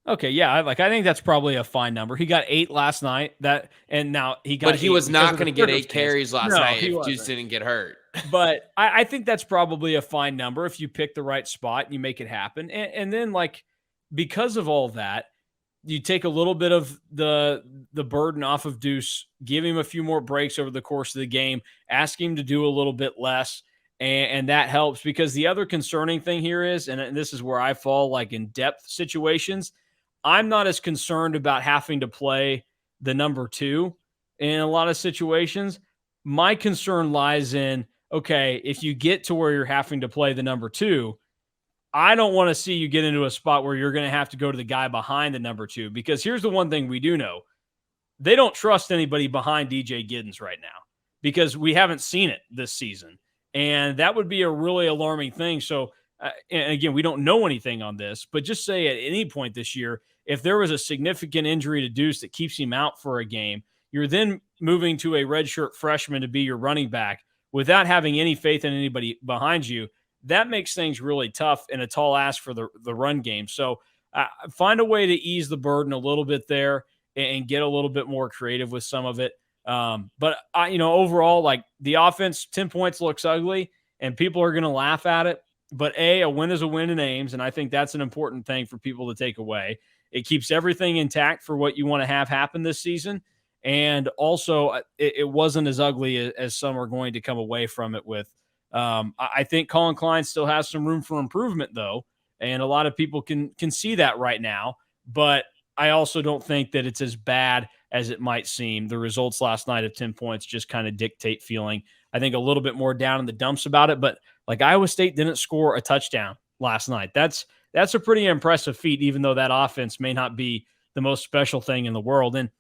Okay, yeah, I think that's probably a fine number. He got 8 last night. But he was not going to get 8 carries last night if Deuce didn't get hurt. But I think that's probably a fine number if you pick the right spot and you make it happen. And then like because of all that, you take a little bit of the burden off of Deuce, give him a few more breaks over the course of the game, ask him to do a little bit less, and that helps. Because the other concerning thing here is, and this is where I fall like in depth situations, I'm not as concerned about having to play the number 2 in a lot of situations. My concern lies in, okay, if you get to where you're having to play the number 2, I don't want to see you get into a spot where you're going to have to go to the guy behind the number 2, because here's the one thing we do know. They don't trust anybody behind DJ Giddens right now because we haven't seen it this season. And that would be a really alarming thing. So, and again, we don't know anything on this, but just say at any point this year, if there was a significant injury to Deuce that keeps him out for a game, you're then moving to a redshirt freshman to be your running back without having any faith in anybody behind you. That makes things really tough and a tall ask for the run game. So find a way to ease the burden a little bit there and get a little bit more creative with some of it. But overall, like the offense, 10 points looks ugly and people are going to laugh at it. But a win is a win in Ames, and I think that's an important thing for people to take away. It keeps everything intact for what you want to have happen this season. And also, it wasn't as ugly as some are going to come away from it with. I think Colin Klein still has some room for improvement, though, and a lot of people can see that right now. But I also don't think that it's as bad as it might seem. The results last night of 10 points just kind of dictate feeling, I think, a little bit more down in the dumps about it. But like Iowa State didn't score a touchdown last night. That's a pretty impressive feat, even though that offense may not be the most special thing in the world. And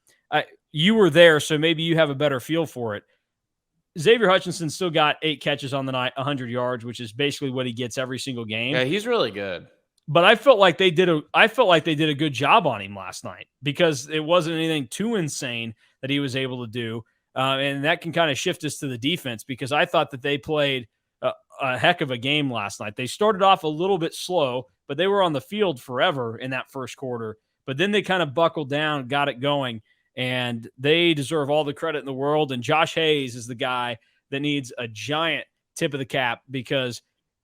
you were there, so maybe you have a better feel for it. Xavier Hutchinson still got 8 catches on the night, 100 yards, which is basically what he gets every single game. Yeah, he's really good. But I felt like they did a good job on him last night because it wasn't anything too insane that he was able to do. And that can kind of shift us to the defense because I thought that they played a heck of a game last night. They started off a little bit slow, but they were on the field forever in that first quarter. But then they kind of buckled down, got it going, and they deserve all the credit in the world. And Josh Hayes is the guy that needs a giant tip of the cap because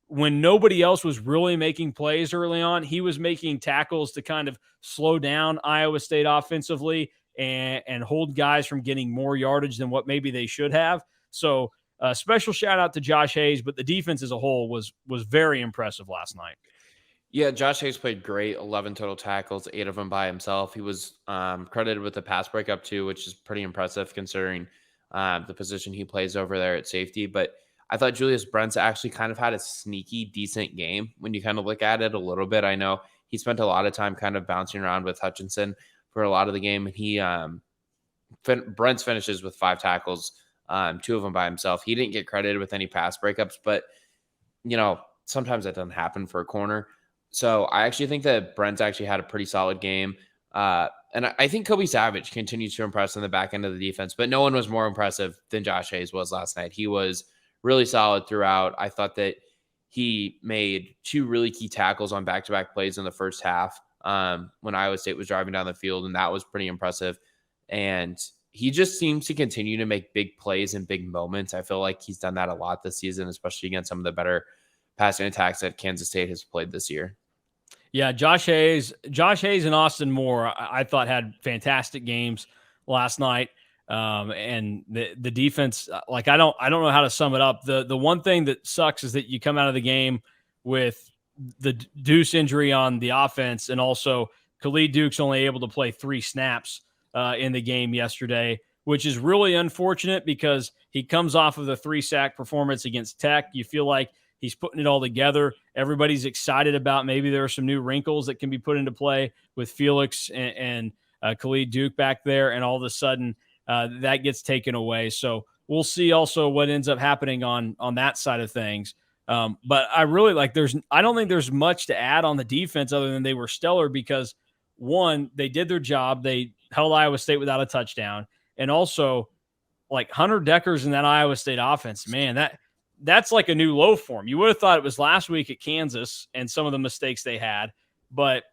when nobody else was really making plays early on, he was making tackles to kind of slow down Iowa State offensively and hold guys from getting more yardage than what maybe they should have. So special shout out to Josh Hayes, but the defense as a whole was very impressive last night. Yeah, Josh Hayes played great, 11 total tackles, 8 of them by himself. He was credited with the pass breakup too, which is pretty impressive considering the position he plays over there at safety. But I thought Julius Brents actually kind of had a sneaky, decent game when you kind of look at it a little bit. I know he spent a lot of time kind of bouncing around with Hutchinson for a lot of the game. And he Brents finishes with 5 tackles, 2 of them by himself. He didn't get credited with any pass breakups, but sometimes that doesn't happen for a corner. So I actually think that Brent's actually had a pretty solid game. And I think Kobe Savage continues to impress on the back end of the defense, but no one was more impressive than Josh Hayes was last night. He was really solid throughout. I thought that he made 2 really key tackles on back-to-back plays in the first half when Iowa State was driving down the field, and that was pretty impressive. And he just seems to continue to make big plays and big moments. I feel like he's done that a lot this season, especially against some of the better passing attacks that Kansas State has played this year. Yeah, Josh Hayes and Austin Moore, I thought had fantastic games last night. And the defense, like I don't know how to sum it up. The one thing that sucks is that you come out of the game with the Deuce injury on the offense, and also Khalid Duke's only able to play 3 snaps in the game yesterday, which is really unfortunate because he comes off of the 3-sack performance against Tech. You feel like he's putting it all together. Everybody's excited about maybe there are some new wrinkles that can be put into play with Felix and Khalid Duke back there, and all of a sudden that gets taken away. So we'll see also what ends up happening on that side of things. But I really I don't think there's much to add on the defense other than they were stellar because, one, they did their job. They held Iowa State without a touchdown. And also, like, Hunter Decker's in that Iowa State offense, man, that's like a new low for him. You would have thought it was last week at Kansas and some of the mistakes they had, but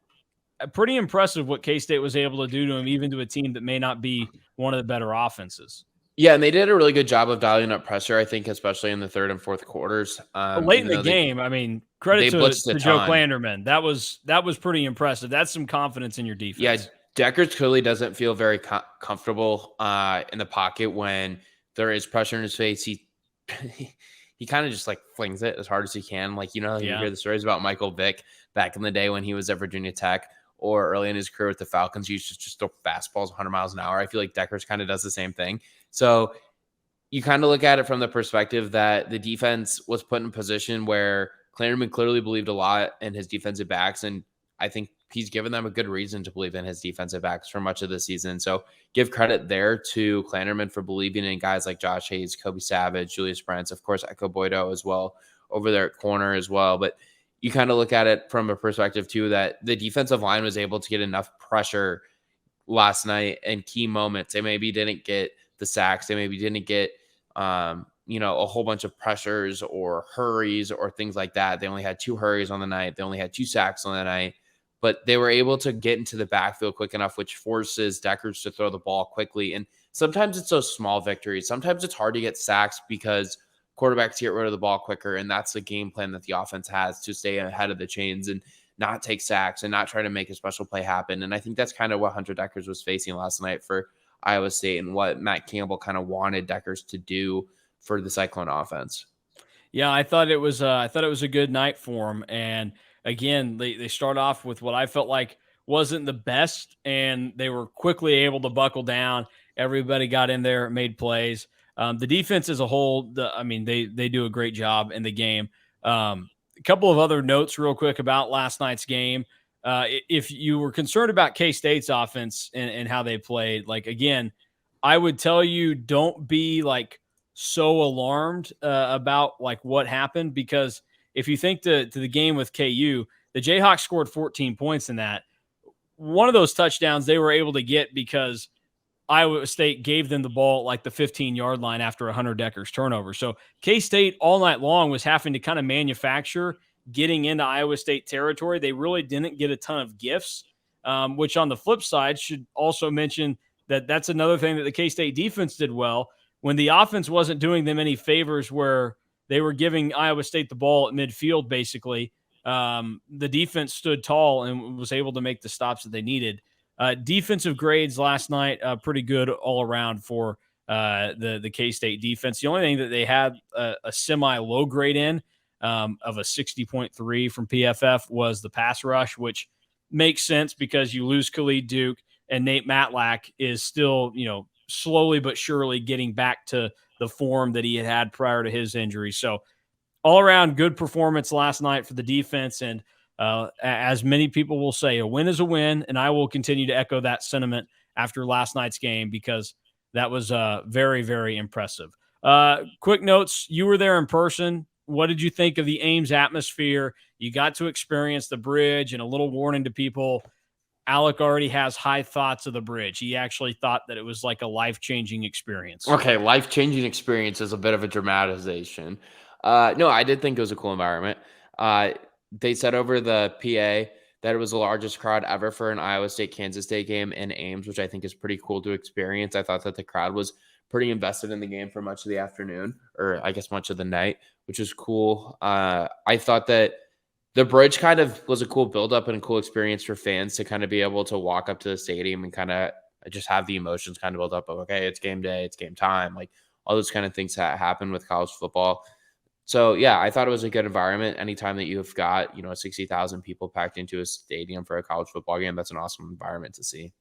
pretty impressive what K-State was able to do to him, even to a team that may not be one of the better offenses. Yeah, and they did a really good job of dialing up pressure, I think, especially in the 3rd and 4th quarters. Late in the game, I mean, credit to Joe Klanderman. That was pretty impressive. That's some confidence in your defense. Yeah, Deckers clearly doesn't feel very comfortable in the pocket when there is pressure in his face. He kind of just like flings it as hard as he can. Like, you hear the stories about Michael Vick back in the day when he was at Virginia Tech, or early in his career with the Falcons. He used to just throw fastballs 100 miles an hour. I feel like Deckers kind of does the same thing. So you kind of look at it from the perspective that the defense was put in a position where Klanderman clearly believed a lot in his defensive backs, and I think he's given them a good reason to believe in his defensive backs for much of the season. So give credit there to Klanderman for believing in guys like Josh Hayes, Kobe Savage, Julius Brents, of course, Echo Boydo as well over there at corner as well. But you kind of look at it from a perspective too, that the defensive line was able to get enough pressure last night in key moments. They maybe didn't get the sacks. They maybe didn't get, a whole bunch of pressures or hurries or things like that. They only had 2 hurries on the night. They only had 2 sacks on the night, but they were able to get into the backfield quick enough, which forces Deckers to throw the ball quickly. And sometimes it's those small victories. Sometimes it's hard to get sacks because quarterbacks get rid of the ball quicker, and that's the game plan that the offense has to stay ahead of the chains and not take sacks and not try to make a special play happen. And I think that's kind of what Hunter Deckers was facing last night for Iowa State, and what Matt Campbell kind of wanted Deckers to do for the Cyclone offense. Yeah, I thought it was a good night for him. And again, they start off with what I felt like wasn't the best, and they were quickly able to buckle down. Everybody got in there, made plays. The defense as a whole, they do a great job in the game. A couple of other notes real quick about last night's game. If you were concerned about K-State's offense and how they played, like, again, I would tell you don't be like so alarmed about like what happened, because if you think to the game with KU, the Jayhawks scored 14 points in that. One of those touchdowns they were able to get because Iowa State gave them the ball at like the 15-yard line after a Hunter Deckers turnover. So K-State all night long was having to kind of manufacture getting into Iowa State territory. They really didn't get a ton of gifts, which on the flip side should also mention that that's another thing that the K-State defense did well. When the offense wasn't doing them any favors where they were giving Iowa State the ball at midfield, basically, the defense stood tall and was able to make the stops that they needed. Defensive grades last night, pretty good all around for the K-State defense. The only thing that they had a semi-low grade in of a 60.3 from PFF was the pass rush, which makes sense because you lose Khalid Duke, and Nate Matlack is still, slowly but surely getting back to the form that he had prior to his injury. So all around good performance last night for the defense. And as many people will say, a win is a win. And I will continue to echo that sentiment after last night's game, because that was very, very impressive. Quick notes. You were there in person. What did you think of the Ames atmosphere? You got to experience the bridge, and a little warning to people. Alec already has high thoughts of the bridge. He actually thought that it was like a life-changing experience. Okay, life-changing experience is a bit of a dramatization. No, I did think it was a cool environment. They said over the PA that it was the largest crowd ever for an Iowa State-Kansas State game in Ames, which I think is pretty cool to experience. I thought that the crowd was pretty invested in the game for much of the afternoon, or I guess much of the night, which is cool. I thought that the bridge kind of was a cool buildup and a cool experience for fans to kind of be able to walk up to the stadium and kind of just have the emotions kind of build up of, okay, it's game day, it's game time, like all those kind of things that happen with college football. So yeah, I thought it was a good environment. Anytime that you've got, 60,000 people packed into a stadium for a college football game, that's an awesome environment to see.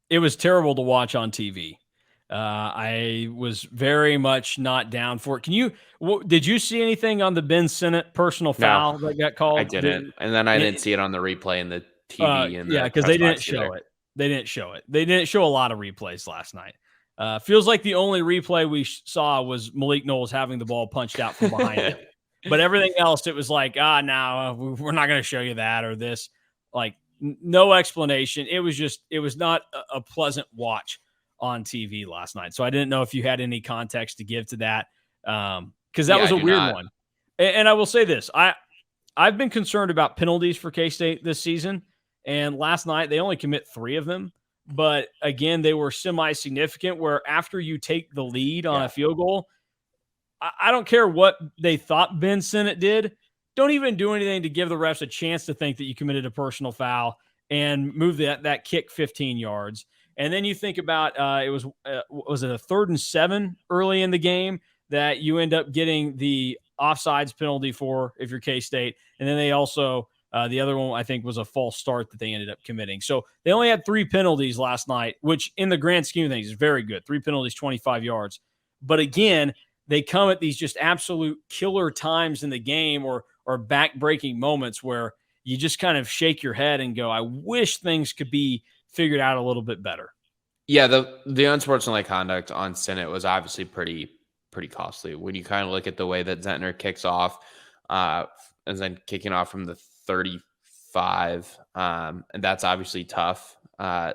It was terrible to watch on TV. I was very much not down for it. Did you see anything on the Ben Sinnott personal foul that got called? I didn't. And then I didn't see it on the replay and the TV and because they didn't show it. They didn't show it. They didn't show a lot of replays last night. Feels like the only replay we saw was Malik Knowles having the ball punched out from behind him. But everything else, it was like, no, we're not going to show you that or this. Like, no explanation. It was not a pleasant watch on TV last night. So I didn't know if you had any context to give to that. Because that was a weird one. And I will say this. I've been concerned about penalties for K-State this season. And last night, they only commit 3 of them. But again, they were semi-significant where after you take the lead on a field goal, I don't care what they thought Ben Sinnott did. Don't even do anything to give the refs a chance to think that you committed a personal foul and move that kick 15 yards. And then you think about was it a 3rd and 7 early in the game that you end up getting the offsides penalty for if you're K-State. And then they also the other one I think was a false start that they ended up committing. So they only had 3 penalties last night, which in the grand scheme of things is very good. 3 penalties, 25 yards. But again, they come at these just absolute killer times in the game or back-breaking moments where you just kind of shake your head and go, I wish things could be figured out a little bit better. Yeah, the unsportsmanlike conduct on Sinnott was obviously pretty costly. When you kind of look at the way that Zentner kicks off, and then kicking off from the 35, and that's obviously tough. And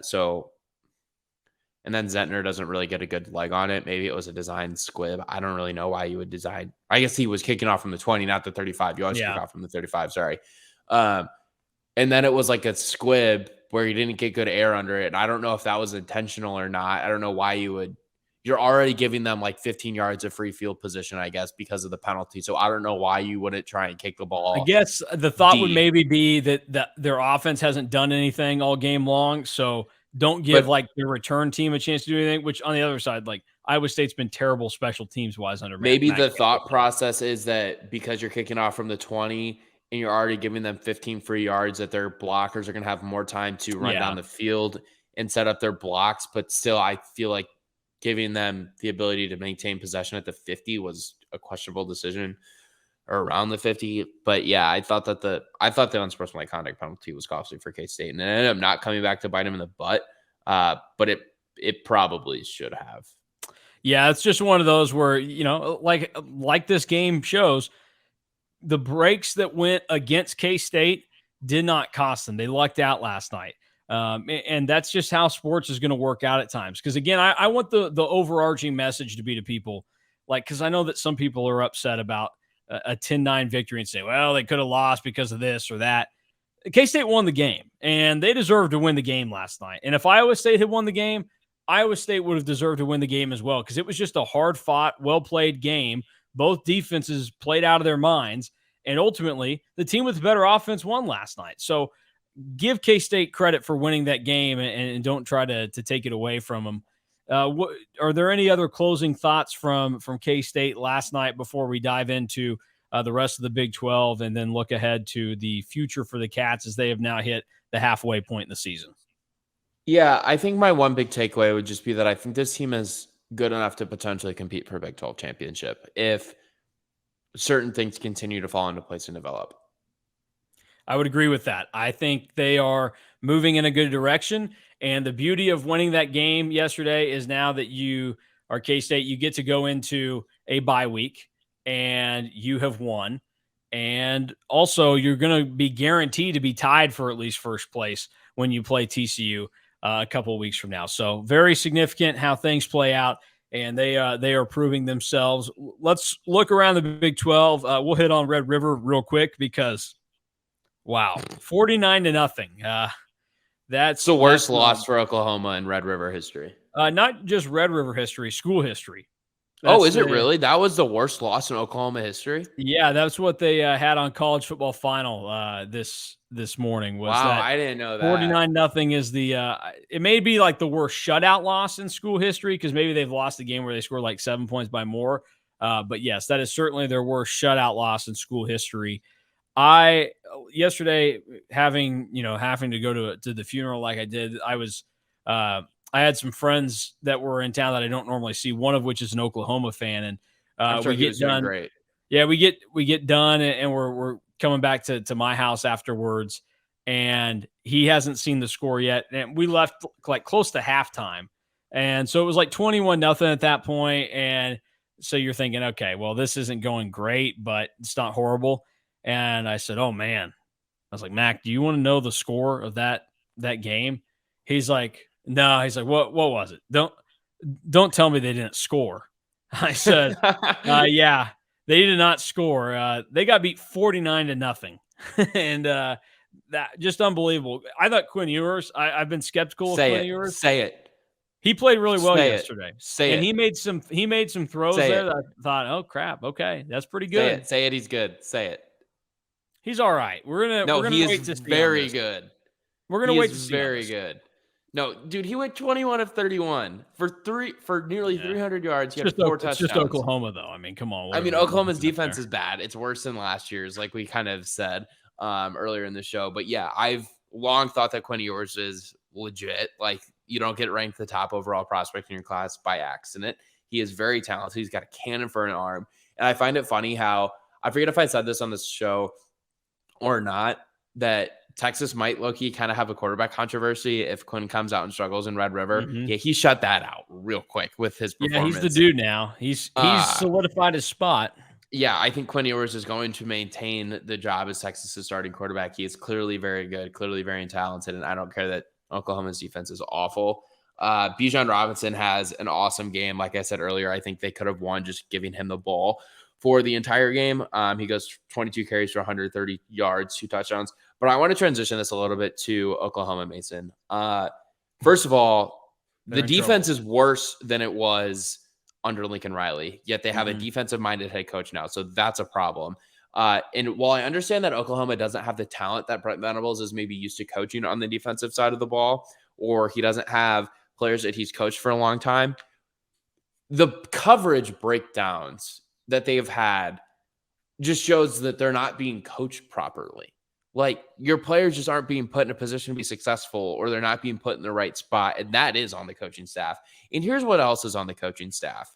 then Zentner doesn't really get a good leg on it. Maybe it was a design squib. I don't really know why you would design. I guess he was kicking off from the 20, not the 35. You always kick off from the 35. Sorry. And then it was like a squib where you didn't get good air under it. And I don't know if that was intentional or not. I don't know why you're already giving them like 15 yards of free field position, I guess, because of the penalty. So I don't know why you wouldn't try and kick the ball. I guess the thought would maybe be that their offense hasn't done anything all game long. So don't give like their return team a chance to do anything, which on the other side, like Iowa State's been terrible special teams wise under maybe Matt the thought process is that because you're kicking off from the 20 and you're already giving them 15 free yards, that their blockers are going to have more time to run down the field and set up their blocks. But still, I feel like giving them the ability to maintain possession at the 50 was a questionable decision, or around the 50. But yeah, I thought the unsportsmanlike conduct penalty was costly for K-State, and it ended up not coming back to bite him in the butt. But it probably should have. Yeah, it's just one of those where, like this game shows, the breaks that went against K-State did not cost them. They lucked out last night. And that's just how sports is going to work out at times. Because again, I want the overarching message to be to people, because I know that some people are upset about a 10-9 victory and say, well, they could have lost because of this or that. K-State won the game, and they deserved to win the game last night. And if Iowa State had won the game, Iowa State would have deserved to win the game as well, because it was just a hard-fought, well-played game. Both defenses played out of their minds, and ultimately, the team with the better offense won last night. So give K-State credit for winning that game, and don't try to take it away from them. Are there any other closing thoughts from K-State last night before we dive into the rest of the Big 12 and then look ahead to the future for the Cats as they have now hit the halfway point in the season? Yeah, I think my one big takeaway would just be that I think this team is good enough to potentially compete for a Big 12 championship if certain things continue to fall into place and develop. I would agree with that. I think they are moving in a good direction. And the beauty of winning that game yesterday is now that you are K-State, you get to go into a bye week and you have won. And also, you're going to be guaranteed to be tied for at least first place when you play TCU a couple of weeks from now. So very significant how things play out, and they are proving themselves. Let's look around the Big 12. We'll hit on Red River real quick because, wow, 49-0. It's the worst loss for Oklahoma in Red River history. Not just Red River history, school history. Is it really? That was the worst loss in Oklahoma history? Yeah, that's what they had on College Football Final this morning. Wow, I didn't know that. 49-0 is the it may be like the worst shutout loss in school history because maybe they've lost a game where they scored like 7 points by more. But yes, that is certainly their worst shutout loss in school history. Yesterday having to go to the funeral like I did, I had some friends that were in town that I don't normally see, one of which is an Oklahoma fan, and I'm sure we get done. Great. Yeah, we get done, and we're coming back to my house afterwards, and he hasn't seen the score yet, and we left like close to halftime, and so it was like 21-0 at that point, and so you're thinking, okay, well, this isn't going great, but it's not horrible, and I said, oh man, I was like, Mac, do you want to know the score of that game? He's like, no. He's like, what was it? Don't tell me they didn't score. I said, yeah, they did not score. They got beat 49-0, and that just unbelievable. I thought Quinn Ewers. I've been skeptical of Quinn Ewers. Say it. He played really well yesterday. And he made some throws there that I thought, oh crap, okay, that's pretty good. Say it. He's good. Say it. He's all right. We're gonna wait to see. Very good. We're gonna wait to see. Very good. No, dude, he went 21 of 31 for nearly 300 yards. He had 4 touchdowns. It's just Oklahoma, though. I mean, come on. I mean, Oklahoma's defense is bad. It's worse than last year's, like we kind of said earlier in the show. But yeah, I've long thought that Quinn Ewers is legit. Like, you don't get ranked the top overall prospect in your class by accident. He is very talented. He's got a cannon for an arm. And I find it funny how, I forget if I said this on this show or not, that Texas might low-key kind of have a quarterback controversy if Quinn comes out and struggles in Red River. Mm-hmm. Yeah, he shut that out real quick with his performance. Yeah, he's the dude now. He's solidified his spot. Yeah, I think Quinn Ewers is going to maintain the job as Texas' starting quarterback. He is clearly very good, clearly very talented, and I don't care that Oklahoma's defense is awful. Bijan Robinson has an awesome game. Like I said earlier, I think they could have won just giving him the ball for the entire game. He goes 22 carries for 130 yards, 2 touchdowns. But I want to transition this a little bit to Oklahoma, Mason. First of all, the defense is worse than it was under Lincoln Riley, yet they have a defensive-minded head coach now, so that's a problem. And while I understand that Oklahoma doesn't have the talent that Brent Venables is maybe used to coaching on the defensive side of the ball, or he doesn't have players that he's coached for a long time, the coverage breakdowns that they've had just shows that they're not being coached properly. Like, your players just aren't being put in a position to be successful, or they're not being put in the right spot. And that is on the coaching staff. And here's what else is on the coaching staff.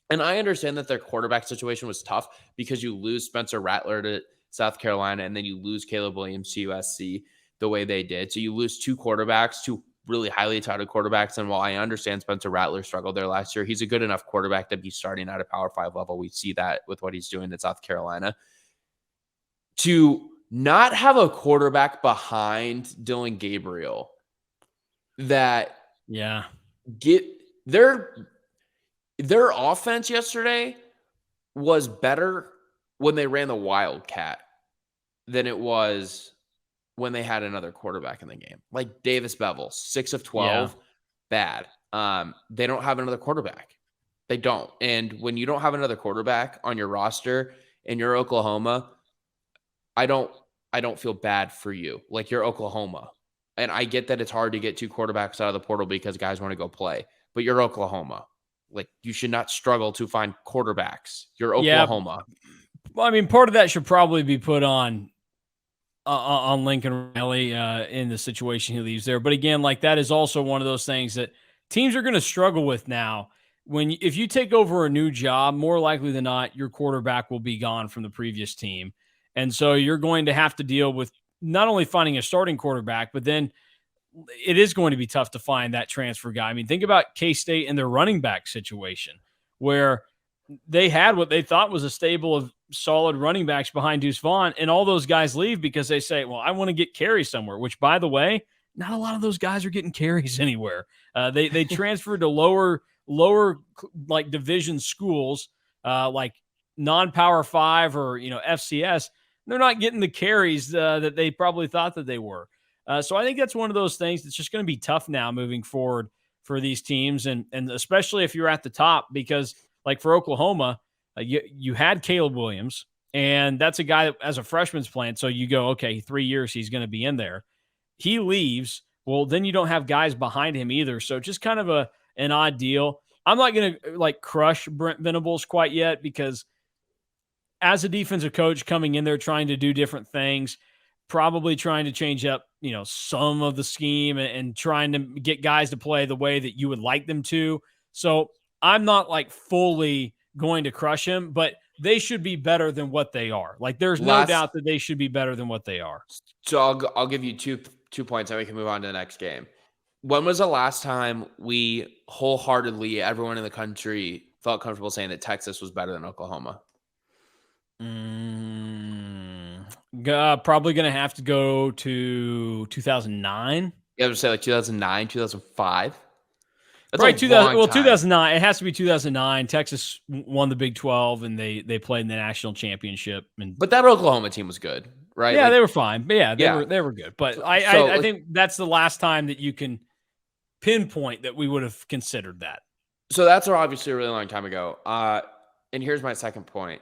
And I understand that their quarterback situation was tough because you lose Spencer Rattler to South Carolina, and then you lose Caleb Williams to USC the way they did. So you lose 2 quarterbacks, 2 really highly touted quarterbacks. And while I understand Spencer Rattler struggled there last year, he's a good enough quarterback to be starting at a Power 5 level. We see that with what he's doing at South Carolina. To not have a quarterback behind Dylan Gabriel that get their offense yesterday was better when they ran the Wildcat than it was when they had another quarterback in the game. Like Davis Bevels, 6 of 12, bad. They don't have another quarterback. They don't. And when you don't have another quarterback on your roster and you're Oklahoma, I don't feel bad for you. Like, you're Oklahoma. And I get that it's hard to get 2 quarterbacks out of the portal because guys want to go play. But you're Oklahoma. Like, you should not struggle to find quarterbacks. You're Oklahoma. Well, I mean, part of that should probably be put on Lincoln Riley in the situation he leaves there. But again, like, that is also one of those things that teams are going to struggle with now. If you take over a new job, more likely than not, your quarterback will be gone from the previous team. And so you're going to have to deal with not only finding a starting quarterback, but then it is going to be tough to find that transfer guy. I mean, think about K-State and their running back situation, where they had what they thought was a stable of solid running backs behind Deuce Vaughn, and all those guys leave because they say, well, I want to get carries somewhere, which, by the way, not a lot of those guys are getting carries anywhere. They transferred to lower like division schools, like non-power 5 or, FCS. They're not getting the carries that they probably thought that they were. So I think that's one of those things that's just going to be tough now moving forward for these teams. And especially if you're at the top, because like for Oklahoma, you had Caleb Williams, and that's a guy that as a freshman's playing. So you go, okay, 3 years, he's going to be in there. He leaves. Well, then you don't have guys behind him either. So just kind of an odd deal. I'm not going to like crush Brent Venables quite yet, because as a defensive coach coming in there trying to do different things, probably trying to change up, some of the scheme and trying to get guys to play the way that you would like them to. So I'm not like fully going to crush him, but they should be better than what they are. Like there's no doubt that they should be better than what they are. So I'll give you two points, and we can move on to the next game. When was the last time we wholeheartedly, everyone in the country, felt comfortable saying that Texas was better than Oklahoma? Probably going to have to go to 2009. Yeah, I would say like 2009, 2005. That's right, 2009. It has to be 2009. Texas won the Big 12, and they played in the national championship. But that Oklahoma team was good, right? Yeah, they were fine. But yeah, they were good. But I think that's the last time that you can pinpoint that we would have considered that. So that's obviously a really long time ago. And here's my second point.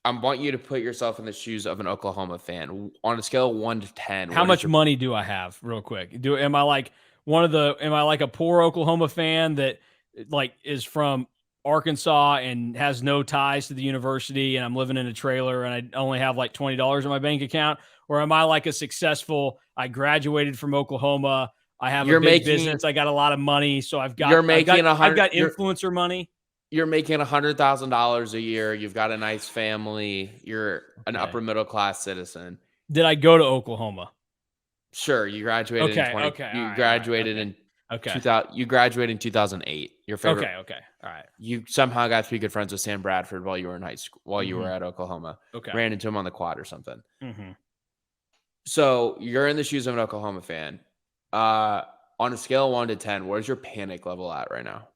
I want you to put yourself in the shoes of an Oklahoma fan on a scale of 1 to 10. How much money do I have, real quick? Am I like a poor Oklahoma fan that like is from Arkansas and has no ties to the university, and I'm living in a trailer and I only have like $20 in my bank account? Or am I like a successful, I graduated from Oklahoma, I have a big business, I got a lot of money, so I've got influencer money. You're making $100,000 a year. You've got a nice family. You're an upper middle class citizen. Did I go to Oklahoma? Sure, you graduated in 20. You graduated in 2000. You graduated in 2008. Your favorite. Okay. All right. You somehow got to be good friends with Sam Bradford while you were in high school. While you were at Oklahoma. Okay. Ran into him on the quad or something. Mm-hmm. So you're in the shoes of an Oklahoma fan. On a scale of 1 to 10, where's your panic level at right now?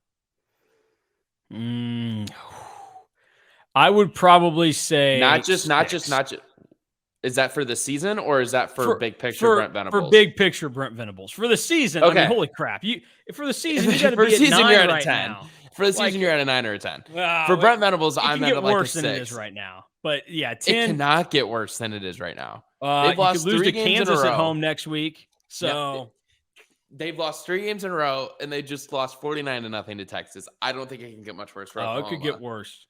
I would probably say not just. Is that for the season, or is that for big picture Brent Venables? For big picture Brent Venables. For the season, okay. I mean, holy crap! For the season, you got to be at 9 you're at right a 10. now. For the season, you're at a 9 or a 10. For Brent Venables, I'm at like a 6. Than it is right now. But yeah, 10. It cannot get worse than it is right now. They've lost 3 games to Kansas at home next week. So they've lost 3 games in a row, and they just lost 49-0 to Texas. I don't think it can get much worse for Oklahoma. It could get worse.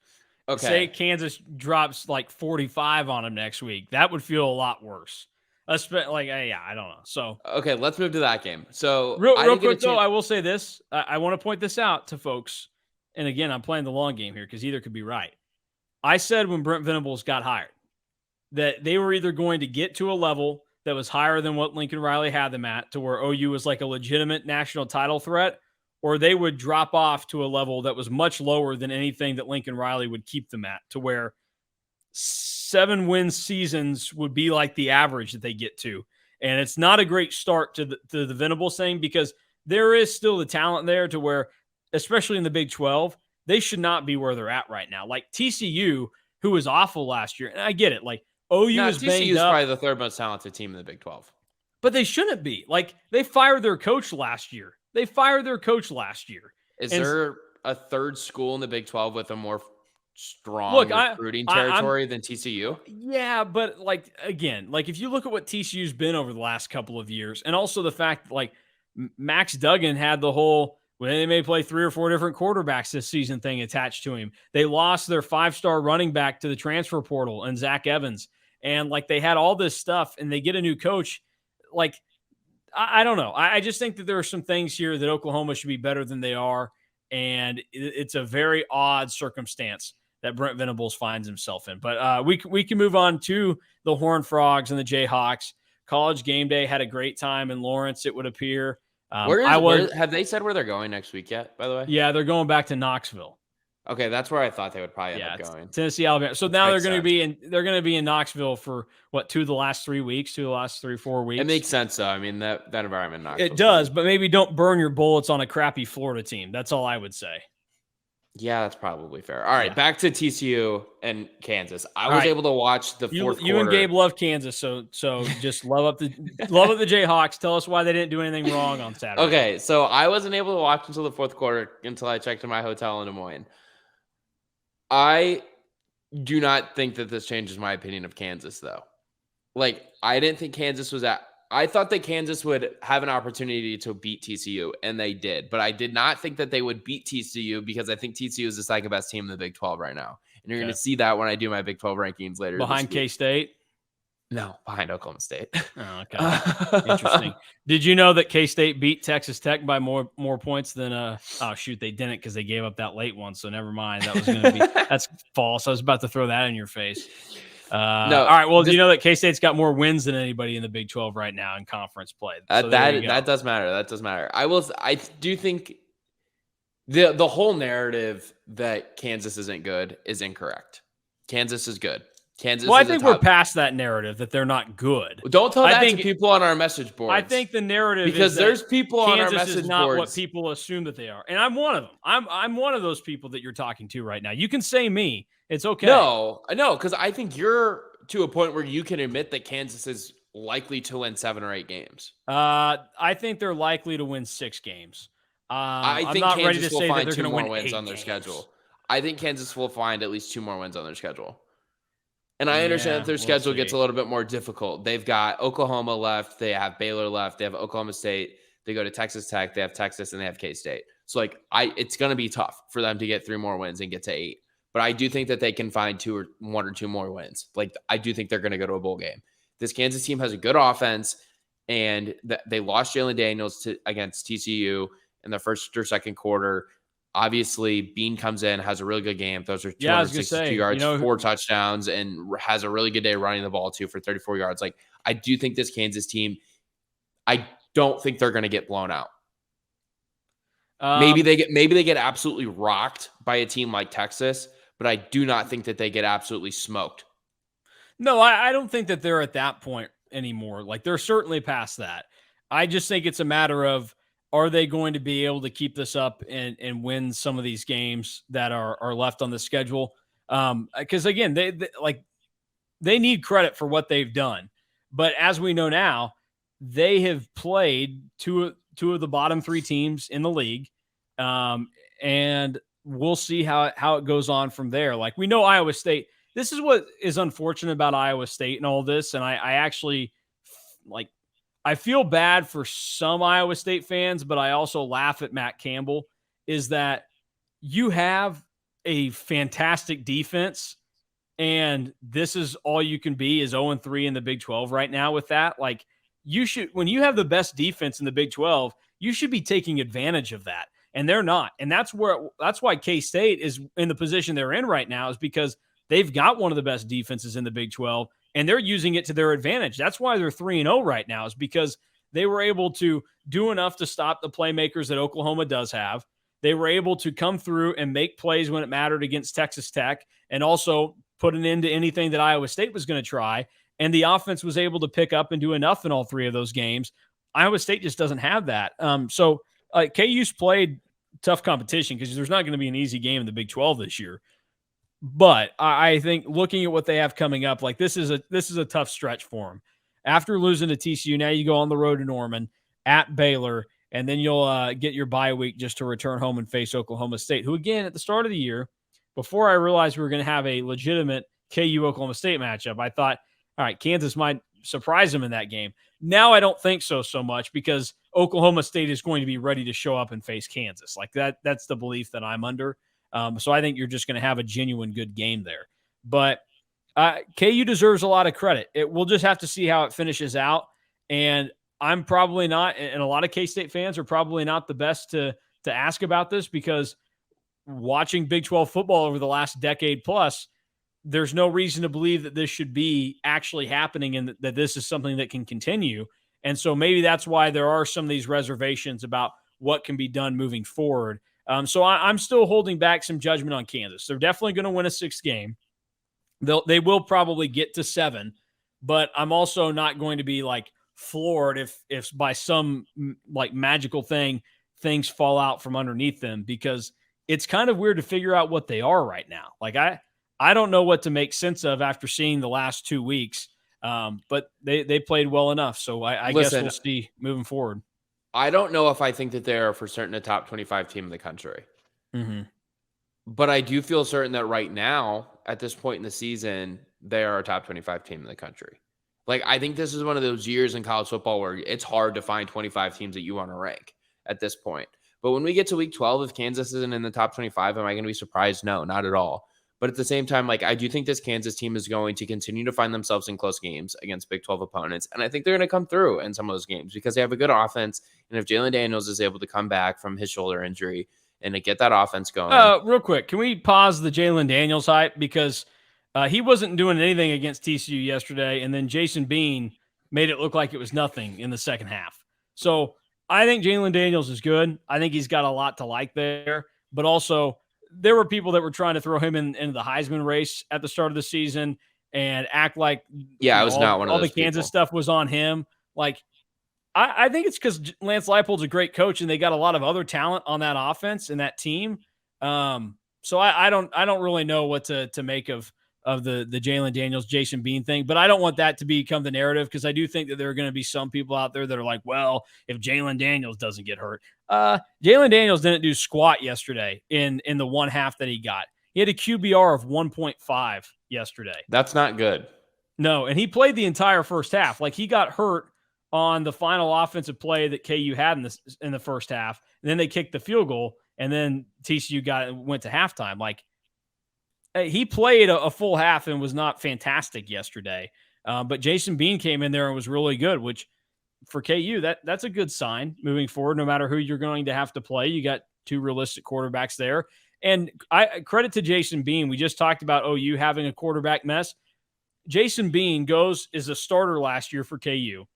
Okay. Say Kansas drops like 45 on them next week. That would feel a lot worse. I don't know. So okay, let's move to that game. So real quick though, I will say this. I want to point this out to folks. And again, I'm playing the long game here because either could be right. I said when Brent Venables got hired that they were either going to get to a level that was higher than what Lincoln Riley had them at, to where OU was like a legitimate national title threat, or they would drop off to a level that was much lower than anything that Lincoln Riley would keep them at, to where 7-win seasons would be like the average that they get to. And it's not a great start to the Venables thing, because there is still the talent there to where, especially in the Big 12, they should not be where they're at right now. Like TCU, who was awful last year, and I get it, like OU is banged TCU is up, probably the third most talented team in the Big 12. But they shouldn't be. Like, they fired their coach last year. Is there a third school in the Big 12 with a more strong recruiting territory than TCU? Yeah, but like, again, like if you look at what TCU's been over the last couple of years, and also the fact that like Max Duggan had the whole, well, they may play 3 or 4 different quarterbacks this season thing attached to him. They lost their 5-star running back to the transfer portal and Zach Evans. And like they had all this stuff, and they get a new coach. Like, I don't know. I just think that there are some things here that Oklahoma should be better than they are. And it's a very odd circumstance that Brent Venables finds himself in. But we can move on to the Horned Frogs and the Jayhawks. College Game Day had a great time in Lawrence, it would appear. Have they said where they're going next week yet, by the way? Yeah, they're going back to Knoxville. Okay, that's where I thought they would probably end up going. Tennessee, Alabama. So now they're going to be in Knoxville for what, 2 of the last 3 weeks, 2 of the last 3-4 weeks. It makes sense though. I mean that environment in Knoxville. It does, but maybe don't burn your bullets on a crappy Florida team. That's all I would say. Yeah, that's probably fair. All right, back to TCU and Kansas. I was able to watch the fourth quarter. You and Gabe love Kansas, so just love up the Jayhawks. Tell us why they didn't do anything wrong on Saturday. Okay, so I wasn't able to watch until the fourth quarter until I checked in my hotel in Des Moines. I do not think that this changes my opinion of Kansas, though. Like, I didn't think Kansas was at. I thought that Kansas would have an opportunity to beat TCU, and they did. But I did not think that they would beat TCU because I think TCU is the second best team in the Big 12 right now. And you're going to see that when I do my Big 12 rankings later. Behind K-State? No, behind Oklahoma State. Oh, okay. Interesting. Did you know that K-State beat Texas Tech by more points than oh shoot, they didn't because they gave up that late one, so never mind. That was gonna be that's false. I was about to throw that in your face. No, all right. Well, do you know that K-State's got more wins than anybody in the Big 12 right now in conference play? So that does matter. That does matter. I do think the whole narrative that Kansas isn't good is incorrect. Kansas is good. Kansas. Well, I think we're past that narrative that they're not good. Don't tell that to people on our message boards. I think the narrative because is there's people on our message Kansas is not boards. what people assume that they are, and I'm one of them. I'm one of those people that you're talking to right now. You can say me. It's okay. No, because I think you're to a point where you can admit that Kansas is likely to win 7 or 8 games. I think they're likely to win 6 games. I think I'm not Kansas ready to will say find that they're 2 going to more win wins 8 on their games. schedule. I think Kansas will find at least 2 more wins on their schedule. And I understand that their schedule gets a little bit more difficult. They've got Oklahoma left. They have Baylor left. They have Oklahoma State. They go to Texas Tech. They have Texas, and they have K-State. So, it's going to be tough for them to get 3 more wins and get to 8. But I do think that they can find 1 or 2 more wins. I do think they're going to go to a bowl game. This Kansas team has a good offense, and they lost Jalen Daniels against TCU in the first or second quarter. Obviously, Bean comes in, has a really good game. Those are 262 yards, 4 touchdowns, and has a really good day running the ball, too, for 34 yards. I do think this Kansas team, I don't think they're going to get blown out. Maybe they get absolutely rocked by a team like Texas, but I do not think that they get absolutely smoked. No, I don't think that they're at that point anymore. They're certainly past that. I just think it's a matter of, are they going to be able to keep this up and win some of these games that are left on the schedule? Because again, they need credit for what they've done, but as we know now, they have played two of the bottom 3 teams in the league, and we'll see how it goes on from there. We know Iowa State. This is what is unfortunate about Iowa State and all this, and I actually I feel bad for some Iowa State fans, but I also laugh at Matt Campbell, is that you have a fantastic defense, and this is all you can be is 0-3 in the Big 12 right now with that. You should, when you have the best defense in the Big 12, you should be taking advantage of that. And they're not. And that's why K-State is in the position they're in right now, is because they've got one of the best defenses in the Big 12. And they're using it to their advantage. That's why they're 3-0 right now, is because they were able to do enough to stop the playmakers that Oklahoma does have. They were able to come through and make plays when it mattered against Texas Tech, and also put an end to anything that Iowa State was going to try. And the offense was able to pick up and do enough in all 3 of those games. Iowa State just doesn't have that. So KU's played tough competition, because there's not going to be an easy game in the Big 12 this year. But I think looking at what they have coming up, this is a tough stretch for them. After losing to TCU, now you go on the road to Norman, at Baylor, and then you'll get your bye week just to return home and face Oklahoma State, who, again, at the start of the year, before I realized we were going to have a legitimate KU-Oklahoma State matchup, I thought, all right, Kansas might surprise them in that game. Now I don't think so much, because Oklahoma State is going to be ready to show up and face Kansas. That's the belief that I'm under. So I think you're just going to have a genuine good game there. But KU deserves a lot of credit. We'll just have to see how it finishes out. And I'm probably not, and a lot of K-State fans are probably not the best to ask about this, because watching Big 12 football over the last decade plus, there's no reason to believe that this should be actually happening and that this is something that can continue. And so maybe that's why there are some of these reservations about what can be done moving forward. So I'm still holding back some judgment on Kansas. They're definitely going to win a 6th game. They will probably get to 7, but I'm also not going to be like floored if by some like magical thing things fall out from underneath them, because it's kind of weird to figure out what they are right now. Like I don't know what to make sense of after seeing the last 2 weeks. But they played well enough, so I guess we'll see moving forward. I don't know if I think that they're for certain a top 25 team in the country. Mm-hmm. But I do feel certain that right now, at this point in the season, they are a top 25 team in the country. Like, I think this is one of those years in college football where it's hard to find 25 teams that you want to rank at this point. But when we get to week 12, if Kansas isn't in the top 25, am I going to be surprised? No, not at all. But at the same time, like, I do think this Kansas team is going to continue to find themselves in close games against Big 12 opponents. And I think they're going to come through in some of those games because they have a good offense. And if Jalen Daniels is able to come back from his shoulder injury and to get that offense going. Real quick, can we pause the Jalen Daniels hype? Because he wasn't doing anything against TCU yesterday, and then Jason Bean made it look like it was nothing in the second half. So I think Jalen Daniels is good. I think he's got a lot to like there. But also, there were people that were trying to throw him into the Heisman race at the start of the season and act like I was not one of those all the Kansas people. stuff was on him. Like, I think it's because Lance Leipold's a great coach and they got a lot of other talent on that offense and that team. So I don't really know what to make of the Jalen Daniels, Jason Bean thing, but I don't want that to become the narrative, because I do think that there are going to be some people out there that are like, well, if Jalen Daniels doesn't get hurt, Jalen Daniels didn't do squat yesterday in the one half that he got. He had a QBR of 1.5 yesterday. That's not good. No, and he played the entire first half. Like, he got hurt on the final offensive play that KU had in the first half, and then they kicked the field goal, and then TCU went to halftime. Like, he played a full half and was not fantastic yesterday. But Jason Bean came in there and was really good, which for KU, that's a good sign moving forward. No matter who you're going to have to play, you got 2 realistic quarterbacks there. And I credit to Jason Bean. We just talked about OU having a quarterback mess. Jason Bean is a starter last year for KU.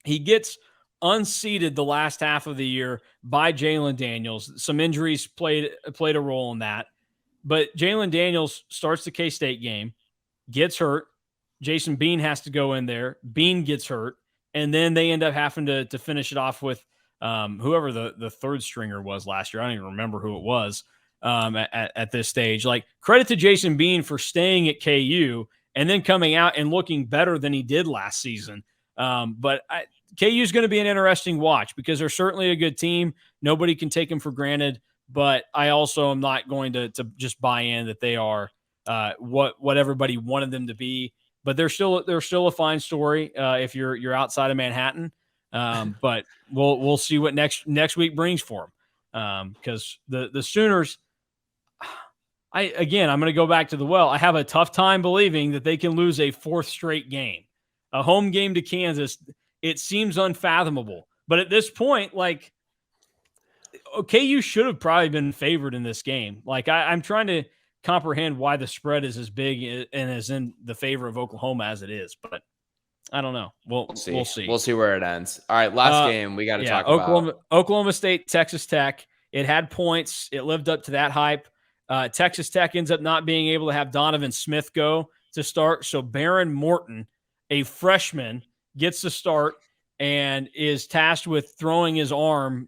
He gets unseated the last half of the year by Jalen Daniels. Some injuries played a role in that. But Jalen Daniels starts the K-State game, gets hurt. Jason Bean has to go in there. Bean gets hurt. And then they end up having to finish it off with whoever the third stringer was last year. I don't even remember who it was at this stage. Like, credit to Jason Bean for staying at KU and then coming out and looking better than he did last season. But KU is going to be an interesting watch because they're certainly a good team. Nobody can take them for granted. But I also am not going to just buy in that they are what everybody wanted them to be. But they're still a fine story if you're outside of Manhattan. But we'll see what next week brings for them. Because the Sooners, I'm going to go back to the well. I have a tough time believing that they can lose a 4th straight game, a home game to Kansas. It seems unfathomable. But at this point, like, KU should have probably been favored in this game. Like, I'm trying to comprehend why the spread is as big and is in the favor of Oklahoma as it is, but I don't know. We'll see. We'll see where it ends. All right, last game we got to talk about. Oklahoma State, Texas Tech. It had points. It lived up to that hype. Texas Tech ends up not being able to have Donovan Smith go to start, so Baron Morton, a freshman, gets to start and is tasked with throwing his arm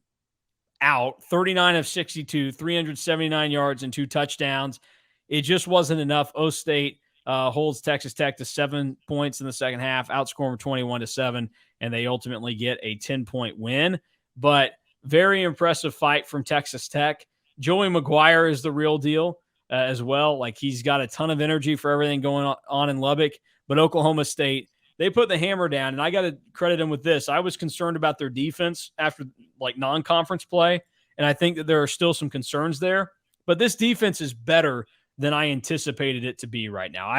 out. 39 of 62, 379 yards and 2 touchdowns. It just wasn't enough. O State holds Texas Tech to 7 points in the second half, outscore them 21-7, and they ultimately get a 10-point win. But very impressive fight from Texas Tech. Joey McGuire is the real deal as well. Like, he's got a ton of energy for everything going on in Lubbock. But Oklahoma State, they put the hammer down, and I got to credit them with this. I was concerned about their defense after, like, non-conference play, and I think that there are still some concerns there. But this defense is better than I anticipated it to be right now.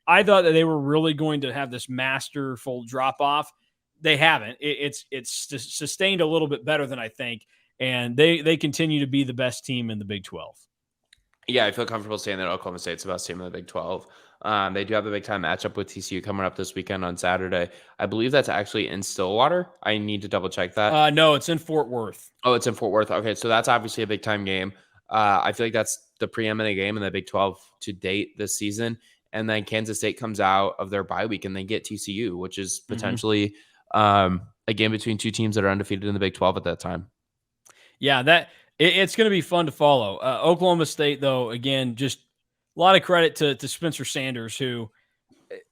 I thought that they were really going to have this masterful drop-off. They haven't. It's sustained a little bit better than I think, and they continue to be the best team in the Big 12. Yeah, I feel comfortable saying that Oklahoma State's the best team in the Big 12. They do have a big time matchup with TCU coming up this weekend on Saturday. I believe that's actually in Stillwater. I need to double check that. No, it's in Fort Worth. Oh, it's in Fort Worth. Okay, so that's obviously a big time game. I feel like that's the preeminent game in the Big 12 to date this season. And then Kansas State comes out of their bye week and they get TCU, which is potentially a game between two teams that are undefeated in the Big 12 at that time. Yeah, it's going to be fun to follow. Oklahoma State, though, again, just a lot of credit to Spencer Sanders, who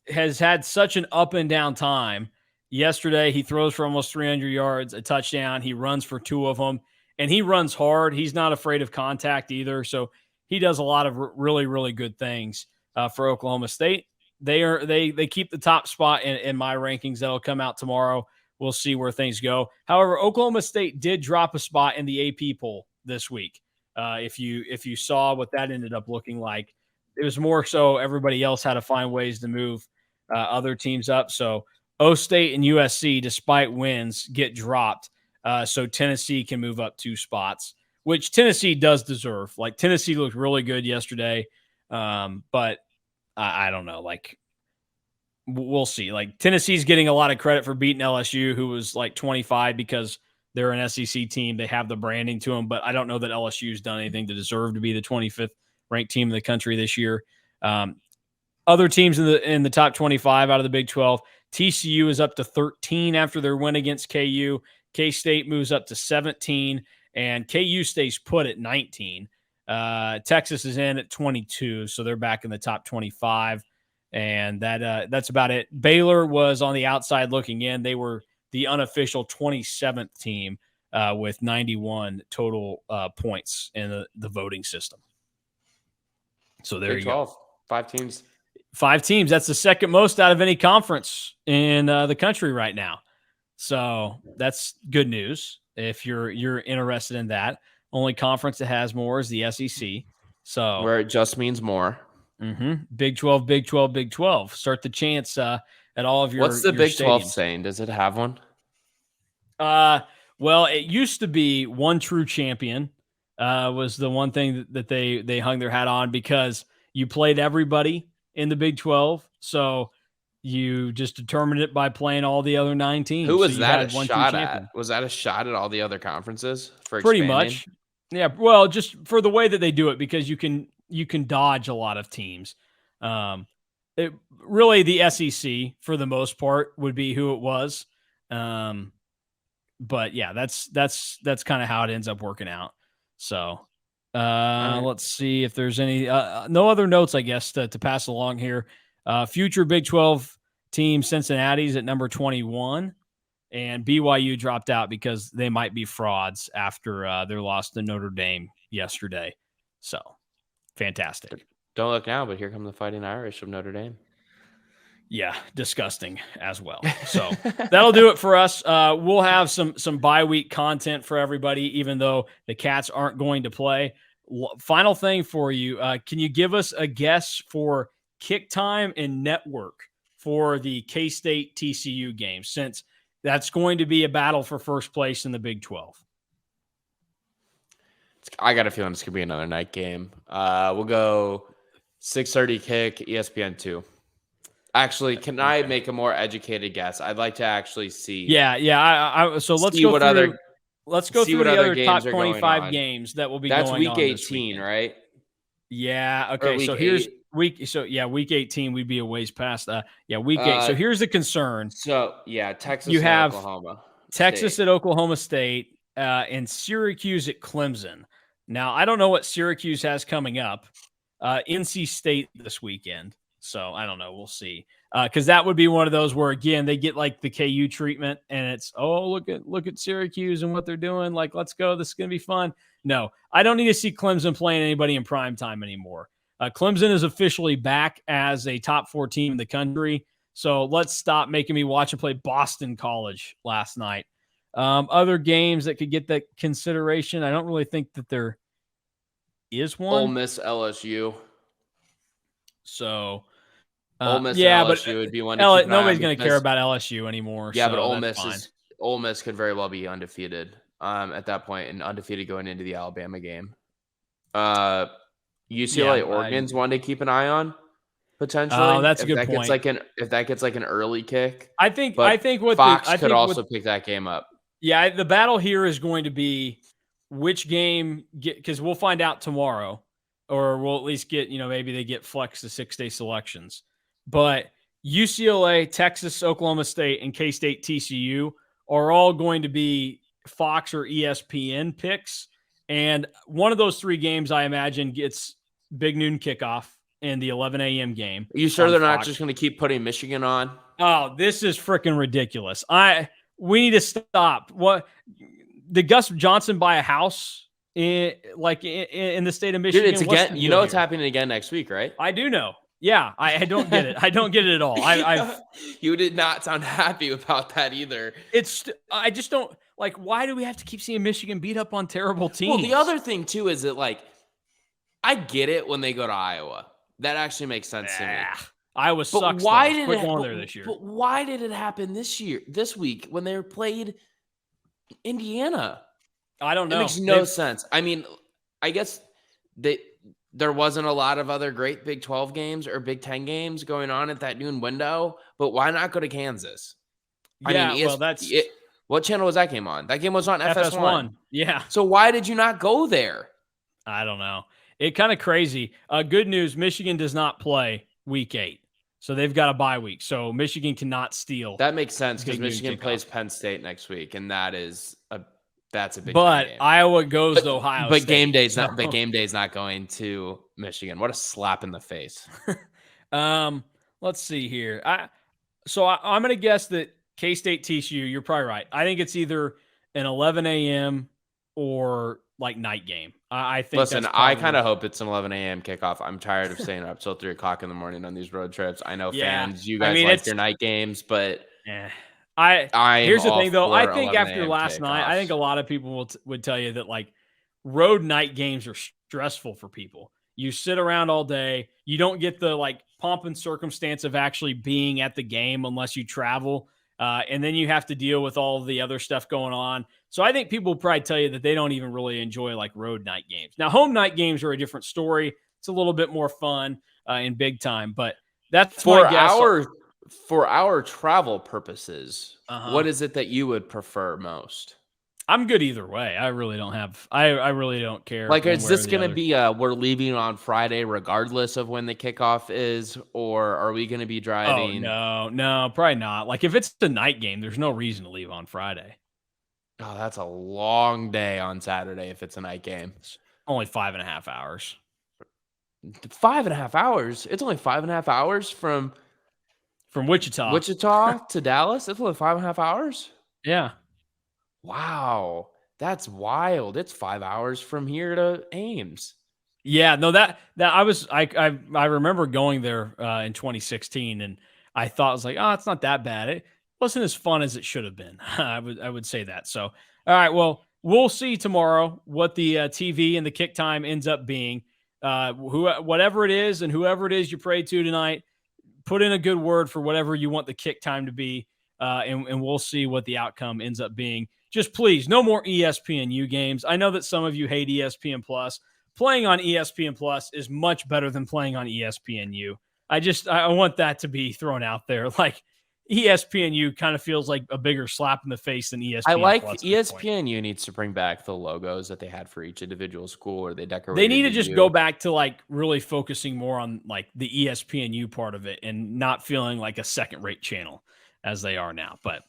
has had such an up and down time. Yesterday, he throws for almost 300 yards, a touchdown. He runs for 2 of them, and he runs hard. He's not afraid of contact either. So he does a lot of really, really good things for Oklahoma State. They keep the top spot in my rankings. That'll come out tomorrow. We'll see where things go. However, Oklahoma State did drop a spot in the AP poll this week. If you saw what that ended up looking like, it was more so everybody else had to find ways to move other teams up. So O State and USC, despite wins, get dropped. So Tennessee can move up 2 spots, which Tennessee does deserve. Like, Tennessee looked really good yesterday, but I don't know. Like, we'll see. Like, Tennessee's getting a lot of credit for beating LSU, who was like 25 because they're an SEC team. They have the branding to them, but I don't know that LSU's done anything to deserve to be the 25th ranked team in the country this year. Other teams in the top 25 out of the Big 12, TCU is up to 13 after their win against KU. K-State moves up to 17, and KU stays put at 19. Texas is in at 22, so they're back in the top 25, and that's about it. Baylor was on the outside looking in. They were the unofficial 27th team with 91 total points in the voting system. So there you go. 5 teams. 5 teams. That's the second most out of any conference in the country right now. So that's good news if you're interested in that. Only conference that has more is the SEC. So where it just means more. Big 12, Big 12, Big 12. Start the chants at all of your. What's the Big 12 stadiums. saying? Does it have one? Well, it used to be one true champion. Was the one thing that they hung their hat on, because you played everybody in the Big 12. So you just determined it by playing all the other 9 teams. Who was that a shot at? Was that a shot at all the other conferences for pretty expanding? much? Yeah. Well, just for the way that they do it, because you can dodge a lot of teams. Really the SEC for the most part would be who it was. But yeah, that's kind of how it ends up working out. So let's see if there's any no other notes, I guess, to pass along here. Future Big 12 team Cincinnati's at number 21, and BYU dropped out because they might be frauds after their loss to Notre Dame yesterday. So fantastic. Don't look now, but here come the Fighting Irish of Notre Dame. Yeah, disgusting as well. So that'll do it for us. We'll have some bye week content for everybody, even though the Cats aren't going to play. Final thing for you. Can you give us a guess for kick time and network for the K-State TCU game, since that's going to be a battle for first place in the Big 12? I got a feeling it's going to be another night game. We'll go 6:30 kick, ESPN 2. Actually, can I make a more educated guess? I'd like to actually see. Yeah. So let's go through. Let's go through the other top 25 games that will be going on. That's week 18, right? Yeah. Okay. So here's week 18. We'd be a ways past that. Week 8. So here's the concern. So yeah, Texas. You have Oklahoma Texas State. at Oklahoma State and Syracuse at Clemson. Now I don't know what Syracuse has coming up. NC State this weekend. So I don't know. We'll see. Because that would be one of those where, again, they get like the KU treatment, and it's, look at Syracuse and what they're doing. Like, let's go. This is going to be fun. No, I don't need to see Clemson playing anybody in prime time anymore. Clemson is officially back as a top 4 team in the country. So let's stop making me watch and play Boston College last night. Other games that could get that consideration, I don't really think that there is one. Ole Miss LSU. So, Ole Miss LSU would be one. Nobody's going to care about LSU anymore. Yeah, so but Ole Miss could very well be undefeated at that point, and undefeated going into the Alabama game. UCLA Oregon's one to keep an eye on. potentially. That's a If good that gets point. like an early kick. I think But what Fox could also pick that game up. Yeah, the battle here is going to be which game because we'll find out tomorrow, or we'll at least get, maybe they get flex to 6-day selections. But UCLA, Texas, Oklahoma State, and K-State TCU are all going to be Fox or ESPN picks. And one of those three games, I imagine, gets big noon kickoff in the 11 a.m. game. Are you sure on they're not Fox. just going to keep putting Michigan on? Oh, this is freaking ridiculous. We need to stop. What did Gus Johnson buy a house in the state of Michigan? Dude, it's again. You know it's happening again next week, right? I do know. Yeah, I don't get it. I don't get it at all. You did not sound happy about that either. I just don't like. Why do we have to keep seeing Michigan beat up on terrible teams? Well, the other thing too is that I get it when they go to Iowa. That actually makes sense to me. Iowa sucks. Why did it going there this year? But why did it happen this week when they played Indiana? I don't know. It makes no sense. I mean, I guess there wasn't a lot of other great Big 12 games or Big 10 games going on at that noon window, but why not go to Kansas? Yeah, that's what channel was that game on? That game was on FS1. Yeah. So why did you not go there? I don't know. It kind of crazy. Good news, Michigan does not play week 8. So they've got a bye week. So Michigan cannot steal. That makes sense because Michigan plays Penn State next week, and that's a big But game. Iowa goes to Ohio State. Game day's not going to Michigan. What a slap in the face. Let's see here. I'm going to guess that K-State TCU, you're probably right. I think it's either an 11 a.m. or night game. I think. Listen, I kind of hope it's an 11 a.m. kickoff. I'm tired of staying up till 3 o'clock in the morning on these road trips. I know fans, you guys like your night games, but here's the thing though. I think after last night, I think a lot of people would tell you that road night games are stressful for people. You sit around all day. You don't get the pomp and circumstance of actually being at the game unless you travel. And then you have to deal with all the other stuff going on. So I think people will probably tell you that they don't even really enjoy road night games. Now, home night games are a different story. It's a little bit more fun in big time, but that's for our travel purposes. What is it that you would prefer most? I'm good either way. I really don't have. I really don't care. Is this going to be we're leaving on Friday regardless of when the kickoff is, or are we going to be driving? Oh, no, probably not. If it's the night game, there's no reason to leave on Friday. Oh, that's a long day on Saturday if it's a night game. It's only 5.5 hours. 5.5 hours? It's only 5.5 hours from Wichita. Wichita to Dallas? It's only 5.5 hours? Yeah. Wow. That's wild. It's 5 hours from here to Ames. Yeah, no, I remember going there in 2016 and I thought it was it's not that bad. It wasn't as fun as it should have been. I would say that. So, all right, well, we'll see tomorrow what the TV and the kick time ends up being. Whatever it is and whoever it is you pray to tonight, put in a good word for whatever you want the kick time to be, and we'll see what the outcome ends up being. Just please, no more ESPNU games. I know that some of you hate ESPN Plus. Playing on ESPN Plus is much better than playing on ESPNU. I want that to be thrown out there. ESPNU kind of feels like a bigger slap in the face than ESPN. I like ESPNU needs to bring back the logos that they had for each individual school, or they decorated. They need to just go back to really focusing more on the ESPNU part of it and not feeling like a second-rate channel as they are now. But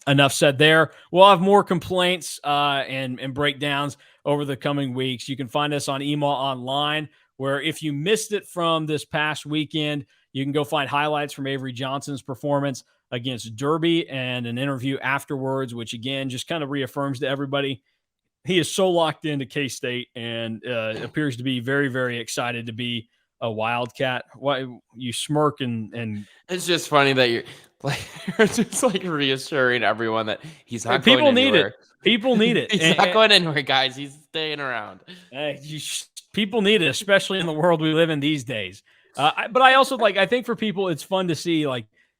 enough said there. We'll have more complaints and breakdowns over the coming weeks. You can find us on EMAW Online, where if you missed it from this past weekend, you can go find highlights from Avery Johnson's performance against Derby and an interview afterwards, which again just kind of reaffirms to everybody he is so locked into K-State and appears to be very, very excited to be a Wildcat. Why you smirk and it's just funny that you're just reassuring everyone that he's not going anywhere. People need it. He's not going anywhere, guys. He's staying around. People need it, especially in the world we live in these days. But I also I think for people, it's fun to see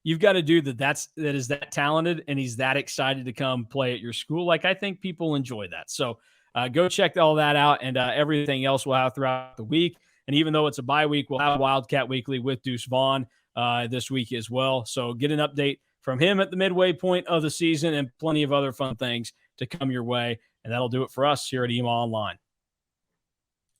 you've got a dude that is that talented and he's that excited to come play at your school. I think people enjoy that. So go check all that out and everything else we'll have throughout the week. And even though it's a bye week, we'll have Wildcat Weekly with Deuce Vaughn this week as well. So get an update from him at the midway point of the season and plenty of other fun things to come your way. And that'll do it for us here at EMAW Online.